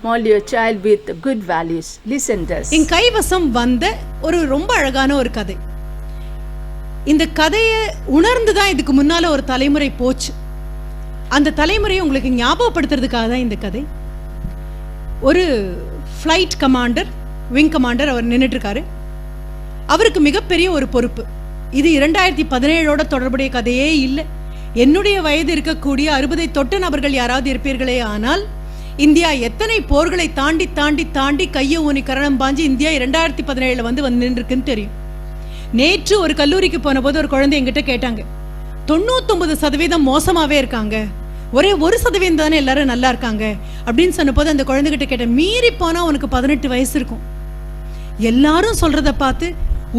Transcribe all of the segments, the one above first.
mold your child with good values. Listen to us. என் கைவசம் வந்த ஒரு ரொம்ப அழகான ஒரு கதை. இந்த கதையை உணர்ந்து தான் இதுக்கு முன்னால ஒரு தலைமுறை போச்சு. அந்த தலைமுறையை உங்களுக்கு ஞாபகப்படுத்துறதுக்காக தான் இந்த கதை. ஒரு ஃப்ளைட் கமாண்டர், விங் கமாண்டர், அவர் நின்றுட்டு இருக்காரு. அவருக்கு மிகப்பெரிய ஒரு பொறுப்பு. இது 2017 தொடர்புடைய கதையே இல்லை. என்னுடைய வயது இருக்கக்கூடிய 60 தொட்ட நபர்கள் யாராவது இருப்பீர்களே ஆனால், இந்தியா எத்தனை போர்களை தாண்டி தாண்டி தாண்டி கையை ஊனி கரணம் பாஞ்சு இந்தியா 2017 வந்து நின்றுருக்குன்னு தெரியும். நேற்று ஒரு கல்லூரிக்கு போன போது ஒரு குழந்தை என்கிட்ட கேட்டாங்க, 99% மோசமாவே இருக்காங்க, ஒரே 1% தானே எல்லாரும் நல்லா இருக்காங்க அப்படின்னு சொன்ன போது அந்த குழந்தைகிட்ட கேட்டேன், மீறி போனா உனக்கு 18 வயசு இருக்கும். எல்லாரும் சொல்றத பார்த்து,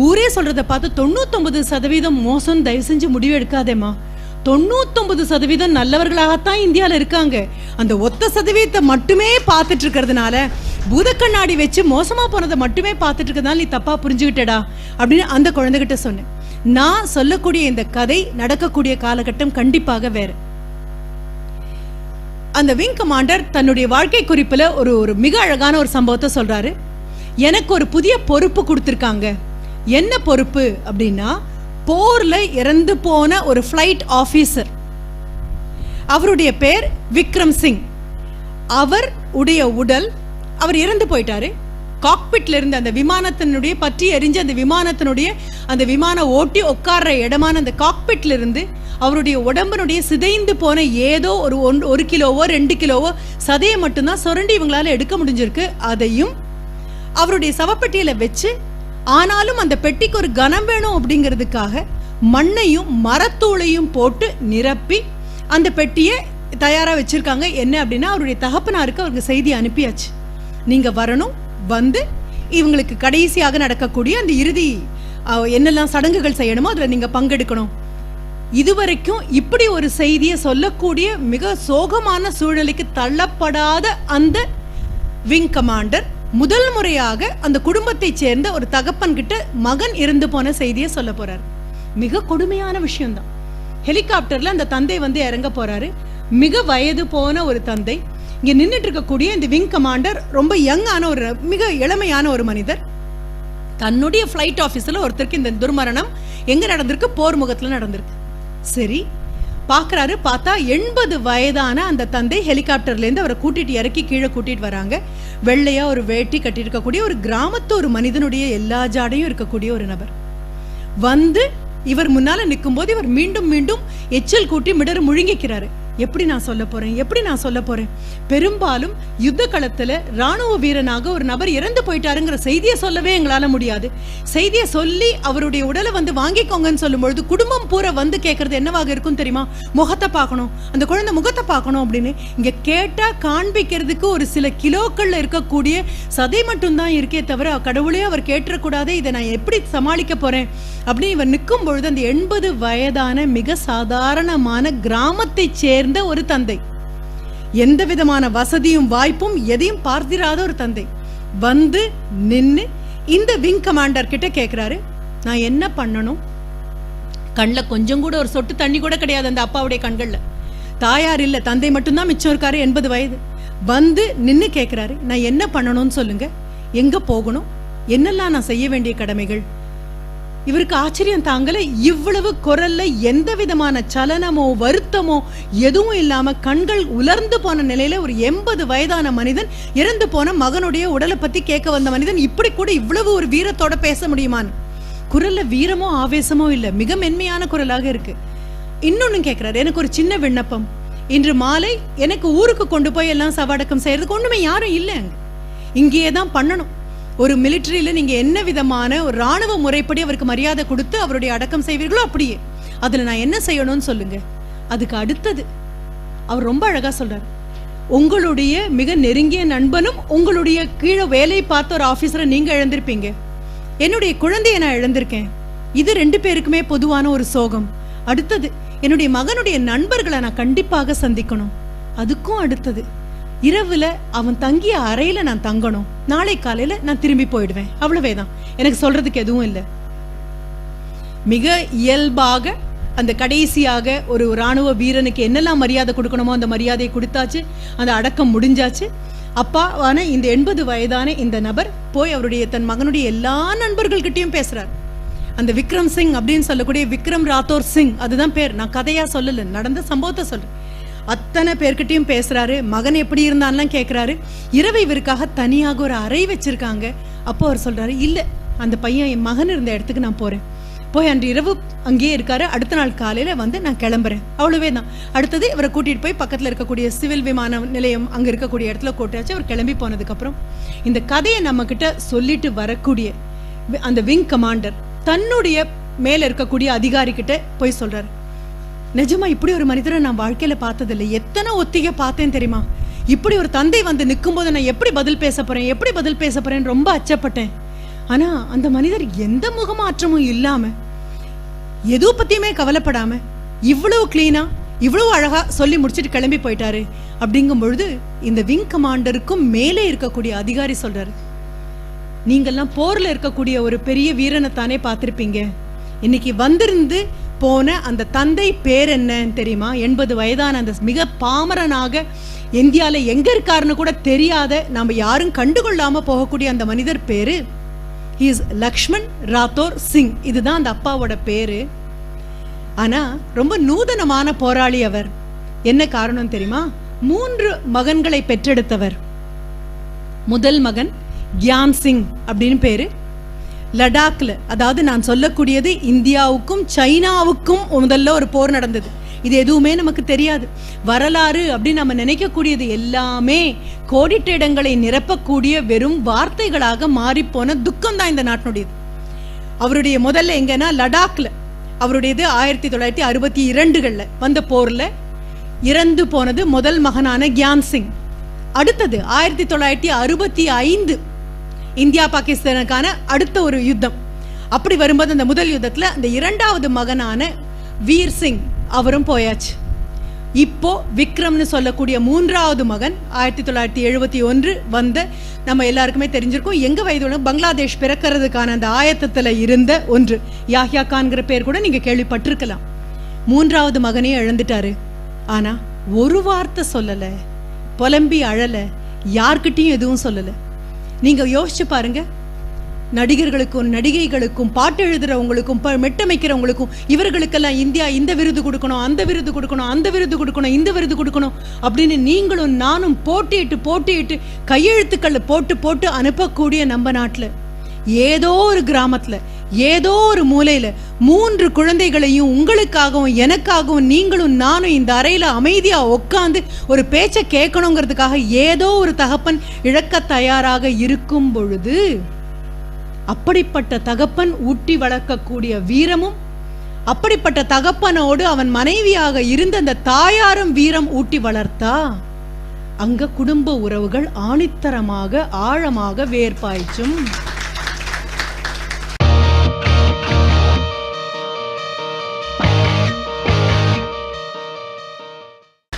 ஊரே சொல்றத பார்த்து 99% மோசம் தயவு செஞ்சு முடிவு எடுக்காதேமா. 99% நல்லவர்களாகத்தான் இந்தியாவில் இருக்காங்க. அந்த 1% மட்டுமே பார்த்துட்டு இருக்கிறதுனால, பூதக்கண்ணாடி வச்சு மோசமா போனதை மட்டுமே பார்த்துட்டு இருக்கிறதுனால நீ தப்பா புரிஞ்சுக்கிட்டடா அப்படின்னு அந்த குழந்தைகிட்ட சொன்னேன். நான் சொல்லக்கூடிய இந்த கதை நடக்கக்கூடிய காலகட்டம் கண்டிப்பாக வேற. அந்த விங் கமாண்டர் தன்னுடைய வாழ்க்கை குறிப்புல ஒரு மிக அழகான ஒரு சம்பவத்தை சொல்றாரு. எனக்கு ஒரு புதிய பொறுப்பு கொடுத்திருக்காங்க. என்ன பொறுப்பு அப்படின்னா, போர்ல இறந்து போன ஒரு ஃப்ளைட் ஆபீசர், அவருடைய பேர் விக்ரம் சிங். அவர் உடைய உடல், அவர் இறந்து போயிட்டாரு. காக்பிட்ல இருந்து அந்த விமானத்தினுடைய பற்றி எரிஞ்ச அந்த விமான ஓட்டி உட்கார்ற இடமான அந்த காக்பிட்ல இருந்து அவருடைய உடம்பினுடைய சிதைந்து போன ஏதோ ஒரு கிலோவோ 2 கிலோவோ சதையை மட்டும்தான் சுரண்டி இவங்களால எடுக்க முடிஞ்சிருக்கு. அதையும் அவருடைய சவப்பெட்டியில வச்சு, ஆனாலும் அந்த பெட்டிக்கு ஒரு கனம் வேணும் அப்படிங்கிறதுக்காக மண்ணையும் மரத்தூளையும் போட்டு நிரப்பி அந்த பெட்டியை தயாரா வச்சிருக்காங்க. என்ன அப்படின்னா, அவருடைய தகப்பனாருக்கு அவருக்கு செய்தி அனுப்பியாச்சு, நீங்க வரணும், வந்து இவங்களுக்கு கடைசியாக நடக்கக்கூடிய அந்த இறுதி என்னெல்லாம் சடங்குகள் செய்யணுமோ அதுல நீங்க பங்கெடுக்கணும். இதுவரைக்கும் இப்படி ஒரு செய்தியை சொல்லக்கூடிய மிக சோகமான சூழ்நிலைக்கு தள்ளப்படாத அந்த விங் கமாண்டர் முதல் முறையாக அந்த குடும்பத்தை சேர்ந்த ஒரு தகப்பன் கிட்ட மகன் இறந்து போன செய்தியை சொல்ல போறாரு. மிக கொடுமையான விஷயம்தான். ஹெலிகாப்டர்ல அந்த தந்தை வந்து இறங்க போறாரு. மிக வயது போன ஒரு தந்தை. இங்க நின்றுட்டு இருக்கக்கூடிய இந்த விங் கமாண்டர் ரொம்ப யங்கான ஒரு மிக இளமையான ஒரு மனிதர். தன்னுடைய ஃபிளைட் ஆபீஸ்ல ஒருத்தருக்கு இந்த துர்மரணம் எங்க நடந்திருக்கு? போர் முகத்துல நடந்திருக்கு. சரி, பார்க்கறாரு. பார்த்தா 80 வயதான அந்த தந்தை ஹெலிகாப்டர்ல இருந்து அவரை கூட்டிட்டு இறக்கி கீழே கூட்டிட்டு வராங்க. வெள்ளையா ஒரு வேட்டி கட்டி இருக்கக்கூடிய ஒரு கிராமத்து ஒரு மனிதனுடைய எல்லா ஜாடையும் இருக்கக்கூடிய ஒரு நபர் வந்து இவர் முன்னால நிற்கும் போது இவர் மீண்டும் மீண்டும் எச்சல் கூட்டி மிடர் முழுங்கிக்கிறாரு. எப்படி நான் சொல்ல போறேன்? பெரும்பாலும் யுத்த களத்துல ராணுவ வீரனாக ஒரு நபர் இறந்து போயிட்டாருங்கிற செய்தியை சொல்லவே எங்களால முடியாது. செய்தியை சொல்லி அவருடைய உடலை வந்து வாங்கிக்கோங்கன்னு சொல்லும் பொழுது குடும்பம் பூரா வந்து கேட்கறது என்னவாக இருக்கும் தெரியுமா? முகத்தை பார்க்கணும், அந்த குழந்தை முகத்தை பார்க்கணும் அப்படின்னு. இங்க கேட்டா காண்பிக்கிறதுக்கு ஒரு சில கிலோக்கள்ல இருக்கக்கூடிய சதை மட்டும்தான் இருக்கே தவிர, கடவுளே அவர் கேட்டுறக்கூடாது, இதை நான் எப்படி சமாளிக்க போறேன் அப்படின்னு இவர் நிற்கும் பொழுது அந்த 80 வயதான மிக சாதாரணமான கிராமத்தை சேர்ந்த ஒரு தந்தை, எந்த விதமான வசதியும் வாய்ப்பும் எதையும் பார்த்திராத ஒரு தந்தை வந்து நின்னு இந்த விங் கமாண்டர் கிட்ட கேட்கிறாரு, நான் என்ன பண்ணணும்? கண்ணில் கொஞ்சம் கூட ஒரு சொட்டு தண்ணி கூட கிடையாது அந்த அப்பாவுடைய கண்கள்ல. தாயார் இல்ல, தந்தை மட்டும்தான் மிச்சம் இருக்காரு. 80 வயது வந்து நின்னு கேட்கிறாரு, நான் என்ன பண்ணணும்னு சொல்லுங்க, எங்க போகணும், என்னெல்லாம் நான் செய்ய வேண்டிய கடமைகள். இவருக்கு ஆச்சரியம் தாங்கல. இவ்வளவு குரல்ல எந்த விதமான சலனமோ வருத்தமோ எதுவும் இல்லாம கண்கள் உலர்ந்து போன நிலையில ஒரு 80 வயதான மனிதன், இறந்து போன மகனுடைய உடலை பத்தி கேட்க வந்த மனிதன் இப்படி கூட இவ்வளவு ஒரு வீரத்தோட பேச முடியுமான்னு. குரல்ல வீரமோ ஆவேசமோ இல்ல, மிக மென்மையான குரலாக இருக்கு. இன்னொன்னு கேட்கிறாரு, எனக்கு ஒரு சின்ன விண்ணப்பம். இன்று மாலை எனக்கு ஊருக்கு கொண்டு போய் எல்லாம் சவடக்கம் செய்யறதுக்கு ஒண்ணுமே யாரும் இல்லை, அங்க இங்கேயே தான் பண்ணணும். ஒரு மிலிட்டரியில நீங்க என்ன விதமான ஒரு ராணுவ முறைப்படி அவருக்கு மரியாதை கொடுத்து அவருடைய அடக்கம் செய்வீர்களோ அப்படியே, அதுல நான் என்ன செய்யணும்னு சொல்லுங்க. அதுக்கு அடுத்தது அவர் ரொம்ப அழகா சொல்றாரு, உங்களுடைய மிக நெருங்கிய நண்பனும் உங்களுடைய கீழே வேலை பார்த்த ஒரு ஆபீசரை நீங்க இழந்திருப்பீங்க, என்னுடைய குழந்தைய நான் இழந்திருக்கேன், இது 2 பேருக்குமே பொதுவான ஒரு சோகம். அடுத்தது என்னுடைய மகனுடைய நண்பர்களை நான் கண்டிப்பாக சந்திக்கணும். அதுக்கும் அடுத்தது இரவுல அவன் தங்கிய அறையில நான் தங்கணும், நாளை காலையில நான் திரும்பி போயிடுவேன், அவ்வளவேதான், எனக்கு சொல்றதுக்கு எதுவும் இல்லை. மிக இயல்பாக அந்த கடைசியாக ஒரு ராணுவ வீரனுக்கு என்னெல்லாம் மரியாதை கொடுக்கணுமோ அந்த மரியாதையை கொடுத்தாச்சு. அந்த அடக்கம் முடிஞ்சாச்சு. அப்பாவான இந்த 80 வயதான இந்த நபர் போய் அவருடைய தன் மகனுடைய எல்லா நண்பர்கள்கிட்டையும் பேசுறார். அந்த விக்ரம் சிங் அப்படின்னு சொல்லக்கூடிய விக்ரம் ராத்தோர் சிங், அதுதான் பேர். நான் கதையா சொல்லல, நடந்த சம்பவத்தை சொல்றேன். அத்தனை பேர்கிட்டையும் பேசுறாரு. மகன் எப்படி இருந்தான்லாம் கேட்கிறாரு. இரவு இவருக்காக தனியாக ஒரு அறை வச்சிருக்காங்க. அப்போ அவர் சொல்றாரு, இல்ல அந்த பையன் என் மகன் இருந்த இடத்துக்கு நான் போறேன். போய் அன்று இரவு அங்கேயே இருக்காரு. அடுத்த நாள் காலையில வந்து நான் கிளம்புறேன், அவ்வளவே தான். அடுத்தது இவரை கூட்டிட்டு போய் பக்கத்துல இருக்கக்கூடிய சிவில் விமான நிலையம் அங்க இருக்கக்கூடிய இடத்துல கூட்டாச்சு. அவர் கிளம்பி போனதுக்கு அப்புறம் இந்த கதையை நம்ம கிட்ட சொல்லிட்டு வரக்கூடிய அந்த விங் கமாண்டர் தன்னுடைய மேல இருக்கக்கூடிய அதிகாரி கிட்ட போய் சொல்றாரு, நிஜமா இப்படி ஒரு மனிதரை நான் வாழ்க்கையில பார்த்ததில்லை. எத்தனை ஒத்திகை பார்த்தேன் தெரியுமா? இப்படி ஒரு தந்தை வந்து நிற்கும் போது நான் எப்படி பதில் பேச போறேன் ரொம்ப அச்சப்பட்டேன். ஆனா அந்த மனிதர் எந்த முகமாற்றமும் இல்லாம, எது பத்தியுமே கவலைப்படாம, இவ்வளவு கிளீனா இவ்வளவு அழகா சொல்லி முடிச்சுட்டு கிளம்பி போயிட்டாரு. அப்படிங்கும் பொழுது இந்த விங் கமாண்டருக்கும் மேலே இருக்கக்கூடிய அதிகாரி சொல்றாரு, நீங்கெல்லாம் போர்ல இருக்கக்கூடிய ஒரு பெரிய வீரனை தானே பார்த்திருப்பீங்க. இன்னைக்கு வந்திருந்து போன அந்த தந்தை பேர் என்னன்னு தெரியுமா? 80 வயதான அந்த மிக பாமரனாக இந்தியால எங்க இருக்காருன்னு கூட தெரியாத, நாம யாரும் கண்டுகொள்ளாம போகக்கூடிய அந்த மனிதர் பேரு லக்ஷ்மண் ராத்தோர் சிங். இதுதான் அந்த அப்பாவோட பேரு. ஆனா ரொம்ப நூதனமான போராளி அவர். என்ன காரணம் தெரியுமா? 3 மகன்களை பெற்றெடுத்தவர். முதல் மகன் கியான் சிங் அப்படின்னு பேரு. லடாக்ல, அதாவது நான் சொல்லக்கூடியது இந்தியாவுக்கும் சைனாவுக்கும் முதல்ல ஒரு போர் நடந்தது. இது எதுவுமே நமக்கு தெரியாது. வரலாறு அப்படின்னு நம்ம நினைக்கக்கூடியது எல்லாமே கோடிட்ட இடங்களை நிரப்பக்கூடிய வெறும் வார்த்தைகளாக மாறிப்போன துக்கம் தான் இந்த நாட்டினுடையது. அவருடைய முதல்ல எங்கன்னா லடாக்ல, அவருடையது 1962 வந்த போர்ல இறந்து போனது முதல் மகனான கியான் சிங். அடுத்தது 1965 இந்தியா பாகிஸ்தானுக்கான அடுத்த ஒரு யுத்தம். அப்படி வரும்போது அந்த முதல் யுத்தத்துல அந்த 2வது மகனான வீர் சிங் அவரும் போயாச்சு. இப்போ விக்ரம்னு சொல்லக்கூடிய 3வது மகன் 1971 வந்த, நம்ம எல்லாருக்குமே தெரிஞ்சிருக்கும், எங்க வயது பங்களாதேஷ் பிறக்கிறதுக்கான அந்த ஆயத்தத்துல இருந்த ஒன்று யாஹ்யா கான்கிற பேர் கூட நீங்க கேள்விப்பட்டிருக்கலாம். 3வது மகனே இழந்துட்டாரு. ஆனா ஒரு வார்த்தை சொல்லல, புலம்பி அழல, யார்கிட்டையும் எதுவும் சொல்லல. நீங்க யோசிச்சு பாருங்க, நடிகர்களுக்கும் நடிகைகளுக்கும் பாட்டு எழுதுறவங்களுக்கும் மெட்டமைக்கிறவங்களுக்கும் இவர்களுக்கெல்லாம் இந்தியா இந்த விருது கொடுக்கணும், அந்த விருது கொடுக்கணும், அந்த விருது கொடுக்கணும், இந்த விருது கொடுக்கணும் அப்படின்னு நீங்களும் நானும் போட்டியிட்டு கையெழுத்துக்கள் போட்டு அனுப்பக்கூடிய நம்ம நாட்டில் ஏதோ ஒரு கிராமத்துல ஏதோ ஒரு மூலையில 3 குழந்தைகளையும் உங்களுக்காகவும் எனக்காகவும் நீங்களும் நானும் இந்த அறையில அமைதியா உட்கார்ந்து ஒரு பேச்சை கேட்கணுங்கிறதுக்காக ஏதோ ஒரு தகப்பன் இழக்க தயாராக இருக்கும் பொழுது, அப்படிப்பட்ட தகப்பன் ஊட்டி வளர்க்கக்கூடிய வீரமும், அப்படிப்பட்ட தகப்பனோடு அவன் மனைவியாக இருந்த அந்த தாயாரும் வீரம் ஊட்டி வளர்த்தா அங்க குடும்ப உறவுகள் ஆணித்தரமாக ஆழமாக வேர்பாய்ச்சும்.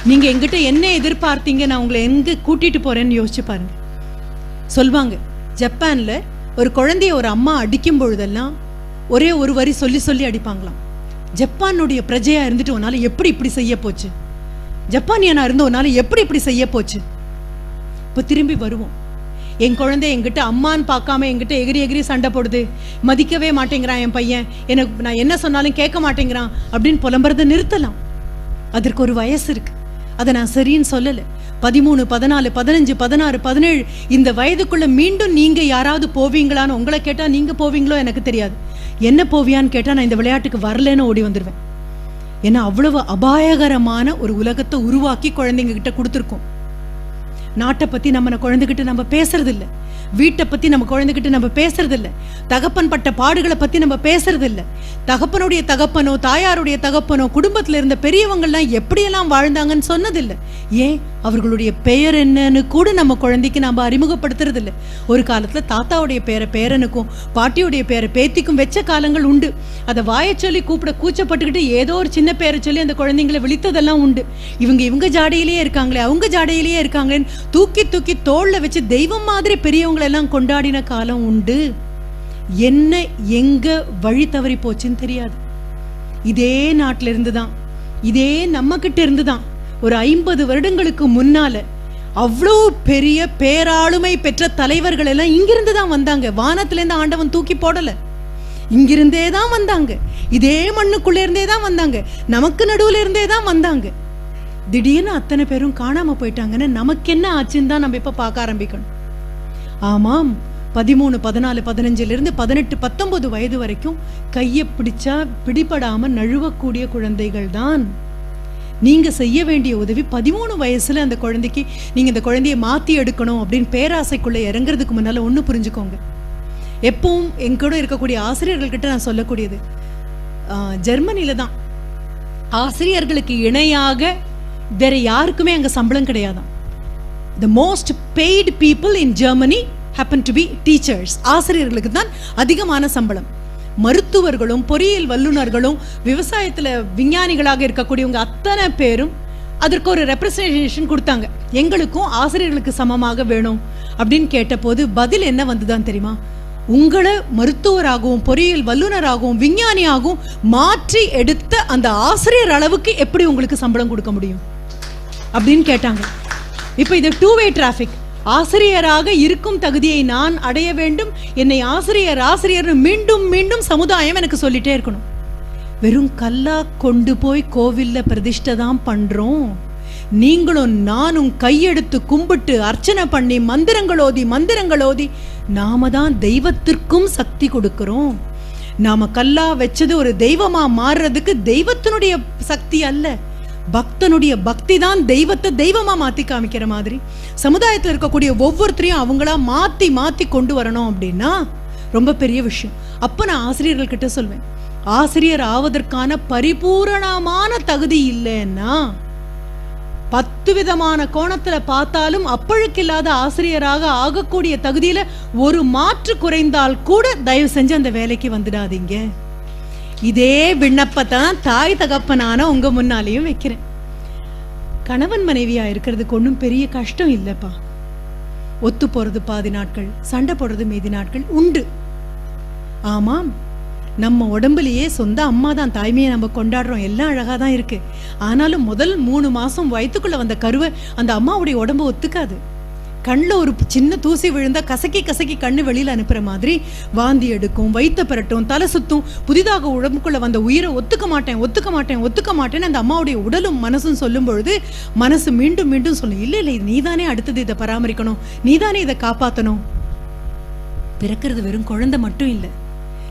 நீங்க எங்கிட்ட என்ன எதிர்பார்த்தீங்க, நான் உங்களை எங்க கூட்டிட்டு போறேன்னு யோசிச்சு பாருங்க. சொல்வாங்க, ஜப்பான்ல ஒரு குழந்தைய ஒரு அம்மா அடிக்கும் பொழுதெல்லாம் ஒரே ஒரு வரி சொல்லி அடிப்பாங்களாம். ஜப்பானுடைய பிரஜையா இருந்துட்டு உன்னால எப்படி இப்படி செய்ய போச்சு, ஜப்பானியனா இருந்து உன்னால எப்படி இப்படி செய்ய போச்சு. இப்ப திரும்பி வருவோம். என் குழந்தை என்கிட்ட அம்மான்னு பார்க்காம என்கிட்ட எகிரி சண்டை போடுது, மதிக்கவே மாட்டேங்கிறான் என் பையன், எனக்கு நான் என்ன சொன்னாலும் கேட்க மாட்டேங்கிறான் அப்படின்னு புலம்புறதை நிறுத்தலாம். அதற்கு ஒரு வயசு இருக்கு, அதை நான் சரின்னு சொல்லல. 13, 14, 15, 16, 17 இந்த வயதுக்குள்ள மீண்டும் நீங்க யாராவது போவீங்களான்னு உங்களை கேட்டா நீங்க போவீங்களோ எனக்கு தெரியாது. என்ன போவியான்னு கேட்டா நான் இந்த விளையாட்டுக்கு வரலன்னு ஓடி வந்துடுவேன். ஏன்னா அவ்வளவு அபாயகரமான ஒரு உலகத்தை உருவாக்கி குழந்தைங்க கிட்ட கொடுத்துருக்கோம். நாட்டை பத்தி நம்ம குழந்தைகிட்ட நம்ம பேசுறது இல்லை, வீட்டை பத்தி நம்ம குழந்தைகிட்ட நம்ம பேசுறது இல்லை, தகப்பன் பட்ட பாடுகளை பத்தி நம்ம பேசுறது இல்லை. தகப்பனுடைய தகப்பனோ தாயாருடைய தகப்பனோ குடும்பத்துல இருந்த பெரியவங்கள்லாம் எப்படியெல்லாம் வாழ்ந்தாங்கன்னு சொன்னதில்லை. ஏன் அவர்களுடைய பெயர் என்னன்னு கூட நம்ம குழந்தைக்கு நம்ம அறிமுகப்படுத்துறது இல்லை. ஒரு காலத்துல தாத்தாவுடைய பேரை பேரனுக்கும் பாட்டியுடைய பேரை பேத்திக்கும் வச்ச காலங்கள் உண்டு. அதை வாயை சொல்லி கூப்பிட கூச்சப்பட்டுக்கிட்டு ஏதோ ஒரு சின்ன பேரை சொல்லி அந்த குழந்தைங்களை விழித்ததெல்லாம் உண்டு. இவங்க ஜாடையிலேயே இருக்காங்களே, அவங்க ஜாடையிலேயே இருக்காங்களேன்னு தூக்கி தோல்ல வச்சு தெய்வம் மாதிரி பெரியவங்களை எல்லாம் கொண்டாடின காலம் உண்டு. என்ன எங்க வழி தவறி போச்சுன்னு தெரியாது. இதே நாட்டில இருந்துதான், இதே நம்ம கிட்ட இருந்துதான் ஒரு 50 வருடங்களுக்கு முன்னால அவ்வளோ பெரிய பேராளுமை பெற்ற தலைவர்கள் எல்லாம் இங்கிருந்து தான் வந்தாங்க. வானத்திலேருந்து ஆண்டவன் தூக்கி போடல, இங்கிருந்தே தான் வந்தாங்க. இதே மண்ணுக்குள்ளே இருந்தே தான் வந்தாங்க, நமக்கு நடுவுல இருந்தே தான் வந்தாங்க. திடீர்னு அத்தனை பேரும் காணாம போயிட்டாங்கன்னு நமக்கு என்ன ஆச்சுன்னு தான் நம்ம இப்ப பார்க்க ஆரம்பிக்கணும். ஆமாம், 13, 14, 15 18, 19 வயது வரைக்கும் கையை பிடிச்சா பிடிபடாம நழுவக்கூடிய குழந்தைகள் தான். நீங்க செய்ய வேண்டிய உதவி 13 வயசுல அந்த குழந்தைக்கு நீங்க இந்த குழந்தைய மாத்தி எடுக்கணும் அப்படின்னு பேராசைக்குள்ள இறங்குறதுக்கு முன்னால ஒண்ணு புரிஞ்சுக்கோங்க. எப்பவும் எங்கூட இருக்கக்கூடிய ஆசிரியர்கள் கிட்ட நான் சொல்லக்கூடியது, ஜெர்மனில தான் ஆசிரியர்களுக்கு இணையாக வேற யாருக்குமே அங்க சம்பளம் கிடையாதான். The most paid people in Germany happen to be teachers. ஆசிரியர்களுக்கு தான் அதிகமான சம்பளம். மருத்துவர்களும் பொறியியல் வல்லுநர்களும் விவசாயத்துல விஞ்ஞானிகளாக இருக்கக்கூடியவங்க அத்தனை பேரும் அதற்கு ஒரு ரெப்ரசன்டேஷன் கொடுத்தாங்க. எங்களுக்கும் ஆசிரியர்களுக்கு சமமாக வேணும் அப்படின்னு கேட்டபோது பதில் என்ன வந்துதான் தெரியுமா? உங்களை மருத்துவராகவும் பொறியியல் வல்லுநராகவும் விஞ்ஞானியாகவும் மாற்றி எடுத்த அந்த ஆசிரியர் அளவுக்கு எப்படி உங்களுக்கு சம்பளம் கொடுக்க முடியும் அப்படின்னு கேட்டாங்க. இப்போ இது 2-way டிராஃபிக். ஆசிரியராக இருக்கும் தகுதியை நான் அடைய வேண்டும், என்னை ஆசிரியர் மீண்டும் மீண்டும் சமுதாயம் எனக்கு சொல்லிட்டே இருக்கணும். வெறும் கல்லா கொண்டு போய் கோவில்ல பிரதிஷ்டை தான் பண்றோம். நீங்களும் நானும் கையெடுத்து கும்பிட்டு அர்ச்சனை பண்ணி மந்திரங்கள் ஓதி நாம தான் தெய்வத்திற்கும் சக்தி கொடுக்கிறோம். நாம கல்லா வச்சது ஒரு தெய்வமா மாறுறதுக்கு தெய்வத்தினுடைய சக்தி அல்ல, பக்தனுடைய பக்தி தான் தெய்வத்தை தெய்வமா மாத்தி காமிக்கிற மாதிரி சமுதாயத்தில் இருக்கக்கூடிய ஒவ்வொருத்தரையும் அவங்களா மாத்தி மாத்தி கொண்டு வரணும் அப்படின்னா ரொம்ப பெரிய விஷயம். அப்ப நான் ஆசிரியர்கள் கிட்ட சொல்வேன், ஆசிரியர் ஆவதற்கான பரிபூரணமான தகுதி இல்லைன்னா 10 விதமான கோணத்துல பார்த்தாலும் அப்பழுக்கில்லாத ஆசிரியராக ஆகக்கூடிய தகுதியில ஒரு மாற்று குறைந்தால் கூட தயவு செஞ்சு அந்த வேலைக்கு வந்துடாதீங்க. இதே விண்ணப்பத்தான் தாய் தகப்பனான உங்க முன்னாலேயும் வைக்கிறேன். கணவன் மனைவியா இருக்கிறதுக்கு ஒன்றும் பெரிய கஷ்டம் இல்லப்பா. ஒத்து போறது பாதி நாட்கள், சண்டை போடுறது மீதி நாட்கள் உண்டு. ஆமாம், நம்ம உடம்புலயே சொந்த அம்மா தான், தாய்மையை நம்ம கொண்டாடுறோம், எல்லாம் அழகா தான் இருக்கு. ஆனாலும் முதல் 3 மாசம் வயிற்றுக்குள்ள வந்த கருவை அந்த அம்மாவுடைய உடம்பு ஒத்துக்காது. கண்ணில் ஒரு சின்ன தூசி விழுந்தா கசக்கி கண்ணு வெளியில அனுப்புற மாதிரி வாந்தி எடுக்கும், வயிற்ற பெறட்டும், தலை சுத்தும். புதிதாக உடம்புக்குள்ள வந்த உயிரை ஒத்துக்க மாட்டேன் அந்த அம்மாவுடைய உடலும் மனசும் சொல்லும் பொழுது மனசு மீண்டும் மீண்டும் சொல்லும், இல்லை நீதானே அடுத்தது இதை பராமரிக்கணும், நீதானே இதை காப்பாற்றணும். பிறக்கிறது வெறும் குழந்தை மட்டும் இல்லை,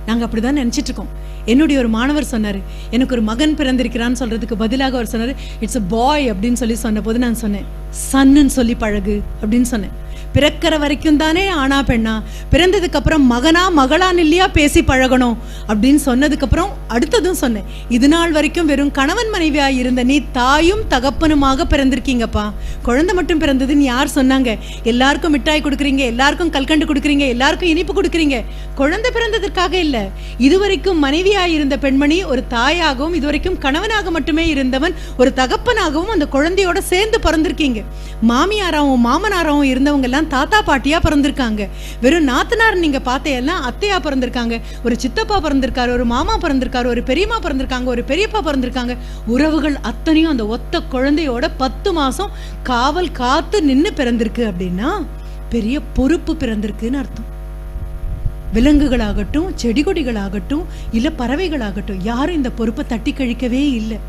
நாங்கள் அப்படிதான் நினைச்சிட்டு இருக்கோம். என்னுடைய ஒரு மாணவர் சொன்னாரு, எனக்கு ஒரு மகன் பிறந்திருக்கிறான்னு சொல்றதுக்கு பதிலாக அவர் சொன்னாரு இட்ஸ் அ பாய் அப்படின்னு சொன்ன போது நான் சொன்னேன், சன்னுன்னு சொல்லி பழகு அப்படின்னு சொன்னேன். பிறக்கிற வரைக்கும் தானே ஆனா பெண்ணா, பிறந்ததுக்கு அப்புறம் மகனா மகளான்னு இல்லையா பேசி பழகணும் அப்படின்னு சொன்னதுக்கு அப்புறம் அடுத்ததும் சொன்னேன், இது நாள் வரைக்கும் வெறும் கணவன் மனைவியா இருந்த நீ தாயும் தகப்பனுமாக பிறந்திருக்கீங்கப்பா. குழந்தை மட்டும் பிறந்ததுன்னு யார் சொன்னாங்க? எல்லாருக்கும் மிட்டாய் கொடுக்குறீங்க, எல்லாருக்கும் கல்கண்டு கொடுக்குறீங்க, எல்லாருக்கும் இனிப்பு கொடுக்குறீங்க. குழந்தை பிறந்ததற்காக இல்ல. இதுவரைக்கும் மனைவியா இருந்த பெண்மணி ஒரு தாயாகவும், இதுவரைக்கும் கணவனாக மட்டுமே இருந்தவன் ஒரு தகப்பனாகவும் அந்த குழந்தையோட சேர்ந்து பிறந்திருக்கீங்க. மாமியாராவும் மாமனாராவும் இருந்தவங்க எல்லாம் தாத்தா பாட்டியா பிறந்திருக்காங்க. வெறும் நாத்தனார் நீங்க பார்த்தேல்லாம் அத்தையா பிறந்திருக்காங்க, ஒரு சித்தப்பா பிறந்திருக்காரு, ஒரு மாமா பிறந்திருக்காரு, ஒரு பெரியம்மா பிறந்திருக்காங்க, ஒரு பெரியப்பா பிறந்திருக்காங்க. உறவுகள் அத்தனையும் அந்த ஒத்த குழந்தையோட 10 மாசம் காவல் காத்து நின்று பிறந்திருக்கு அப்படின்னா பெரிய பொறுப்பு பிறந்திருக்குன்னு அர்த்தம். விலங்குகளாகட்டும், செடி கொடிகளாகட்டும், இல்ல பறவைகளாகட்டும், யாரும் இந்த பொறுப்பை தட்டி கழிக்கவே இல்லை.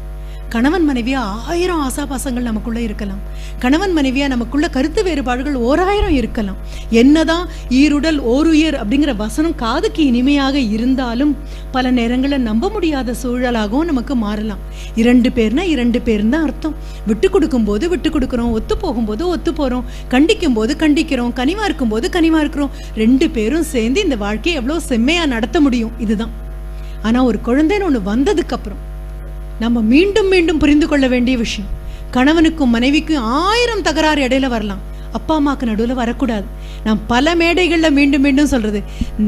கணவன் மனைவியா 1000 ஆசாபாசங்கள் நமக்குள்ள இருக்கலாம், கணவன் மனைவியா நமக்குள்ள கருத்து வேறுபாடுகள் 1000 இருக்கலாம். என்னதான் ஈருடல் ஓருயிர் அப்படிங்கிற வசனம் காதுக்கு இனிமையாக இருந்தாலும் பல நேரங்களில் நம்ப முடியாத சூழலாகவும் நமக்கு மாறலாம். 2 பேர்னா 2 பேர் தான் அர்த்தம். விட்டு கொடுக்கும் போது விட்டு கொடுக்குறோம், ஒத்து போகும்போது ஒத்து போறோம், கண்டிக்கும் போது கண்டிக்கிறோம், கனிவா இருக்கும் போது கனிவா இருக்கிறோம். 2 பேரும் சேர்ந்து இந்த வாழ்க்கையை எவ்வளவு செம்மையா நடத்த முடியும், இதுதான். ஆனா ஒரு குழந்தைன்னு ஒண்ணு வந்ததுக்கு அப்புறம் நம்ம மீண்டும் மீண்டும் புரிந்து கொள்ள வேண்டிய விஷயம், கணவனுக்கும் மனைவிக்கும் 1000 தகராறு இடையில வரலாம், அப்பா அம்மாக்கு நடுவில் வரக்கூடாது. நான் பல மேடைகளில் மீண்டும் மீண்டும் சொல்றது,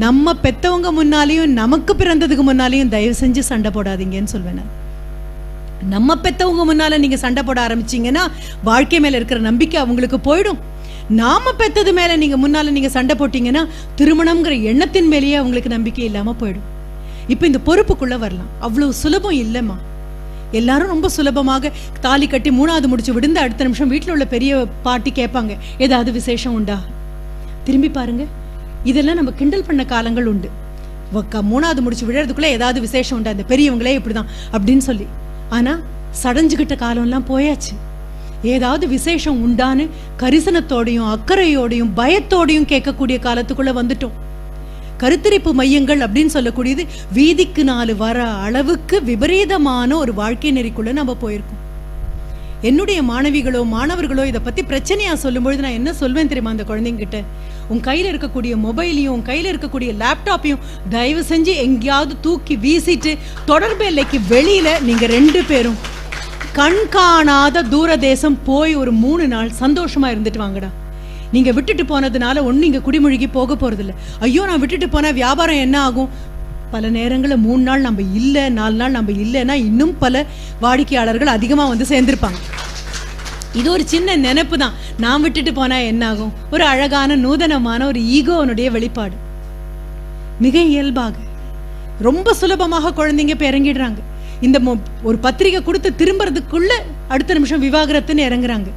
நம்ம பெத்தவங்க முன்னாலேயும் நமக்கு பிறந்ததுக்கு முன்னாலேயும் தயவு செஞ்சு சண்டை போடாதீங்கன்னு சொல்வேன். நம்ம பெத்தவங்க முன்னால நீங்க சண்டை போட ஆரம்பிச்சீங்கன்னா வாழ்க்கை மேல இருக்கிற நம்பிக்கை அவங்களுக்கு போயிடும். நாம பெத்தது மேல முன்னால சண்டை போட்டீங்கன்னா திருமணம்ங்கிற எண்ணத்தின் மேலேயே அவங்களுக்கு நம்பிக்கை இல்லாம போயிடும். இப்ப இந்த பொறுப்புக்குள்ள வரலாம், அவ்வளவு சுலபம் இல்லைம்மா. எல்லாரும் ரொம்ப சுலபமாக தாலி கட்டி 3வது முடிச்சு விடுந்த அடுத்த நிமிஷம் வீட்டில் உள்ள பெரிய பாட்டி கேட்பாங்க, ஏதாவது விசேஷம் உண்டா? திரும்பி பாருங்க, இதெல்லாம் நம்ம கிண்டல் பண்ண காலங்கள் உண்டு. 3வது முடிச்சு விடுறதுக்குள்ள ஏதாவது விசேஷம் உண்டா, இந்த பெரியவங்களே இப்படிதான் அப்படின்னு சொல்லி. ஆனா சடைஞ்சுக்கிட்ட காலம்லாம் போயாச்சு. ஏதாவது விசேஷம் உண்டான்னு கரிசனத்தோடையும் அக்கறையோடையும் பயத்தோடையும் கேட்கக்கூடிய காலத்துக்குள்ள வந்துட்டோம். கருத்தரிப்பு மையங்கள் அப்படின்னு சொல்லக்கூடியது வீதிக்கு 4 வர அளவுக்கு விபரீதமான ஒரு வாழ்க்கை நெறிக்குள்ள நம்ம போயிருக்கோம். என்னுடைய மாணவிகளோ மாணவர்களோ இதை பத்தி பிரச்சனையா சொல்லும்பொழுது நான் என்ன சொல்வேன் தெரியுமா? அந்த குழந்தைங்கிட்ட, உன் கையில இருக்கக்கூடிய மொபைலையும் உன் கையில இருக்கக்கூடிய லேப்டாப்பையும் தயவு செஞ்சு எங்கேயாவது தூக்கி வீசிட்டு தொடர்பு எல்லைக்கு வெளியில நீங்க 2 பேரும் கண் காணாத தூரதேசம் போய் ஒரு 3 நாள் சந்தோஷமா இருந்துட்டு வாங்கடா. நீங்க விட்டுட்டு போனதுனால ஒண்ணு இங்க குடிமொழிக்கு போக போறதில்ல. ஐயோ நான் விட்டுட்டு போனா வியாபாரம் என்ன ஆகும்? பல நேரங்களில் 3 நாள் நம்ம இல்லை, 4 நாள் நம்ம இல்லைன்னா இன்னும் பல வாடிக்கையாளர்கள் அதிகமா வந்து சேர்ந்திருப்பாங்க. இது ஒரு சின்ன நினைப்பு தான். நான் விட்டுட்டு போனா என்ன ஆகும்? ஒரு அழகான நூதனமான ஒரு ஈகோனுடைய வெளிப்பாடு. மிக இயல்பாக ரொம்ப சுலபமாக குழந்தைங்க இறங்கிடுறாங்க. இந்த ஒரு பத்திரிகை கொடுத்து திரும்புறதுக்குள்ள அடுத்த நிமிஷம் விவாகரத்துன்னு இறங்குறாங்க.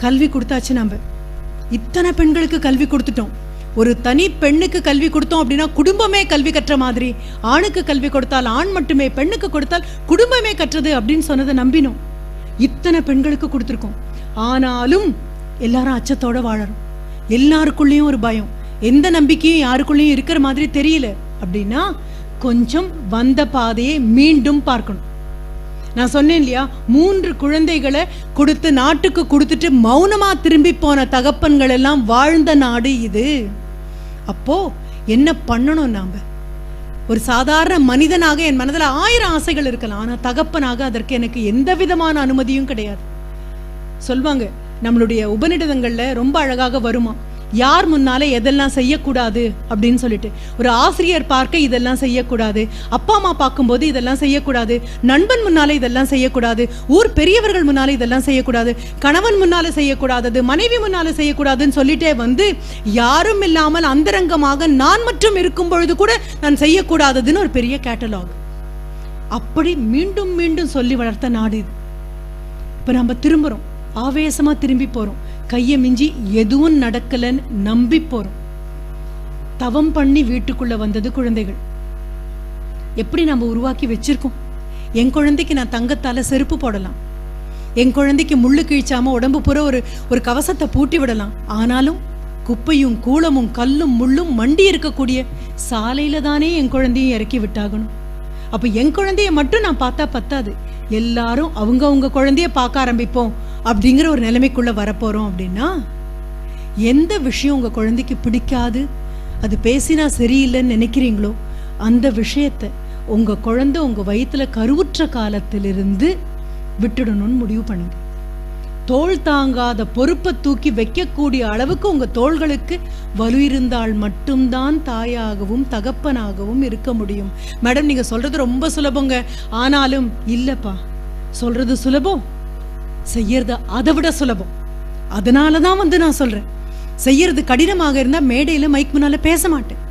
கல்வி கொடுத்தாச்சு. நம்ம இத்தனை பெண்களுக்கு கல்வி கொடுத்துட்டோம். ஒரு தனி பெண்ணுக்கு கல்வி கொடுத்தோம் அப்படின்னா குடும்பமே கல்வி கற்ற மாதிரி, ஆணுக்கு கல்வி கொடுத்தால் ஆண் மட்டுமே, பெண்ணுக்கு கொடுத்தால் குடும்பமே கற்றது அப்படின்னு சொன்னதை நம்பினோம். இத்தனை பெண்களுக்கு கொடுத்துருக்கோம். ஆனாலும் எல்லாரும் அச்சத்தோட வாழறோம். எல்லாருக்குள்ளேயும் ஒரு பயம், எந்த நம்பிக்கையும் யாருக்குள்ளேயும் இருக்கிற மாதிரி தெரியல. அப்படின்னா கொஞ்சம் வந்த பாதையை மீண்டும் பார்க்கணும். நான் சொன்னேன் இல்லையா, 3 குழந்தைகளை கொடுத்து நாட்டுக்கு கொடுத்துட்டு மௌனமா திரும்பி போன தகப்பன்கள் எல்லாம் வாழ்ந்த நாடு இது. அப்போ என்ன பண்ணணும்? நாம ஒரு சாதாரண மனிதனாக என் மனதில் 1000 ஆசைகள் இருக்கலாம். ஆனா தகப்பனாக அதற்கு எனக்கு எந்த விதமான அனுமதியும் கிடையாது. சொல்வாங்க நம்மளுடைய உபநிடதங்கள்ல ரொம்ப அழகாக வருமா, யார் முன்னால எதெல்லாம் செய்யக்கூடாது அப்படின்னு சொல்லிட்டு. ஒரு ஆசிரியர் பார்க்க இதெல்லாம் செய்யக்கூடாது, அப்பா அம்மா பார்க்கும்போது இதெல்லாம் செய்யக்கூடாது, நண்பன் முன்னால இதெல்லாம் செய்யக்கூடாது, ஊர் பெரியவர்கள் முன்னால இதெல்லாம் செய்யக்கூடாது, கணவன் முன்னால செய்யக்கூடாதது, மனைவி முன்னால செய்யக்கூடாதுன்னு சொல்லிட்டே வந்து யாரும் இல்லாமல் அந்தரங்கமாக நான் மட்டும் இருக்கும் பொழுது கூட நான் செய்யக்கூடாததுன்னு ஒரு பெரிய கேட்டலாக். அப்படி மீண்டும் மீண்டும் சொல்லி வளர்த்த நாடு இது. இப்ப நம்ம திரும்புறோம், ஆவேசமா திரும்பி போறோம், கையை மிஞ்சி எதுவும் நடக்கலன்னு நம்பி போறோம். தவம் பண்ணி வீட்டுக்குள்ள வந்தது குழந்தைகள். எப்படி நம்ம உருவாக்கி வச்சிருக்கோம்? என் குழந்தைக்கு நான் தங்கத்தால செருப்பு போடலாம், என் குழந்தைக்கு முள்ளு கிழிச்சாம உடம்பு பூரா ஒரு கவசத்தை பூட்டி விடலாம். ஆனாலும் குப்பையும் கூளமும் கல்லும் முள்ளும் மண்டி இருக்கக்கூடிய சாலையில தானே என் குழந்தையும் இறக்கி விட்டாகணும். அப்ப என் குழந்தைய மட்டும் நான் பார்த்தா பத்தாது, எல்லாரும் அவங்க குழந்தைய பார்க்க ஆரம்பிப்போம் அப்படிங்கிற ஒரு நிலைமைக்குள்ள வரப்போறோம். அப்படின்னா எந்த விஷயம் உங்க குழந்தைக்கு பிடிக்காது, அது பேசினா சரியில்லைன்னு நினைக்கிறீங்களோ அந்த விஷயத்த உங்க குழந்தை உங்க வயிற்றுல கருவுற்ற காலத்திலிருந்து விட்டுடணும்னு முடிவு பண்ணுங்க. தோள் தாங்காத பொறுப்பை தூக்கி வைக்கக்கூடிய அளவுக்கு உங்க தோள்களுக்கு வலு இருந்தால் மட்டும்தான் தாயாகவும் தகப்பனாகவும் இருக்க முடியும். மேடம் நீங்க சொல்றது ரொம்ப சுலபங்க. ஆனாலும் இல்லப்பா, சொல்றது சுலபம், செய்யறது அதை விட சுலபம். அதனாலதான் நான் சொல்றேன், செய்யறது கடினமாக இருந்தா மேடையில மைக் முன்னால பேச மாட்டேன்.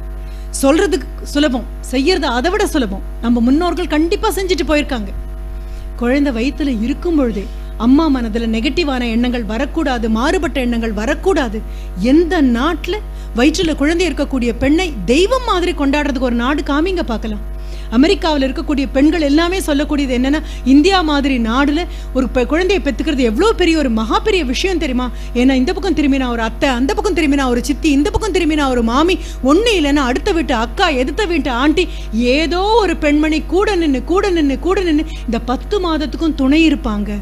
சொல்றது சுலபம், செய்யறது அதை விட சுலபம். நம்ம முன்னோர்கள் கண்டிப்பா செஞ்சுட்டு போயிருக்காங்க. குழந்தை வயிற்றுல இருக்கும் பொழுதே அம்மா மனதுல நெகட்டிவான எண்ணங்கள் வரக்கூடாது, மாறுபட்ட எண்ணங்கள் வரக்கூடாது. எந்த நாட்டுல வயிற்றுல குழந்தை இருக்கக்கூடிய பெண்ணை தெய்வம் மாதிரி கொண்டாடுறதுக்கு ஒரு நாடு காமிங்க பார்க்கலாம். அமெரிக்காவில் இருக்கக்கூடிய பெண்கள் எல்லாமே சொல்லக்கூடியது என்னன்னா, இந்தியா மாதிரி நாடுல ஒரு குழந்தையை பெற்றுக்கிறது எவ்வளவு பெரிய ஒரு மகா பெரிய விஷயம் தெரியுமா? ஏன்னா இந்த பக்கம் திரும்பினா ஒரு அத்தை, அந்த பக்கம் திரும்பினா ஒரு சித்தி, இந்த பக்கம் திரும்பினா ஒரு மாமி, ஒண்ணு இல்லைன்னா அடுத்த வீட்டு அக்கா, எதிர்த்த வீட்டு ஆண்டி, ஏதோ ஒரு பெண்மணி கூட நின்று இந்த 10 மாதத்துக்கும் துணை இருப்பாங்க.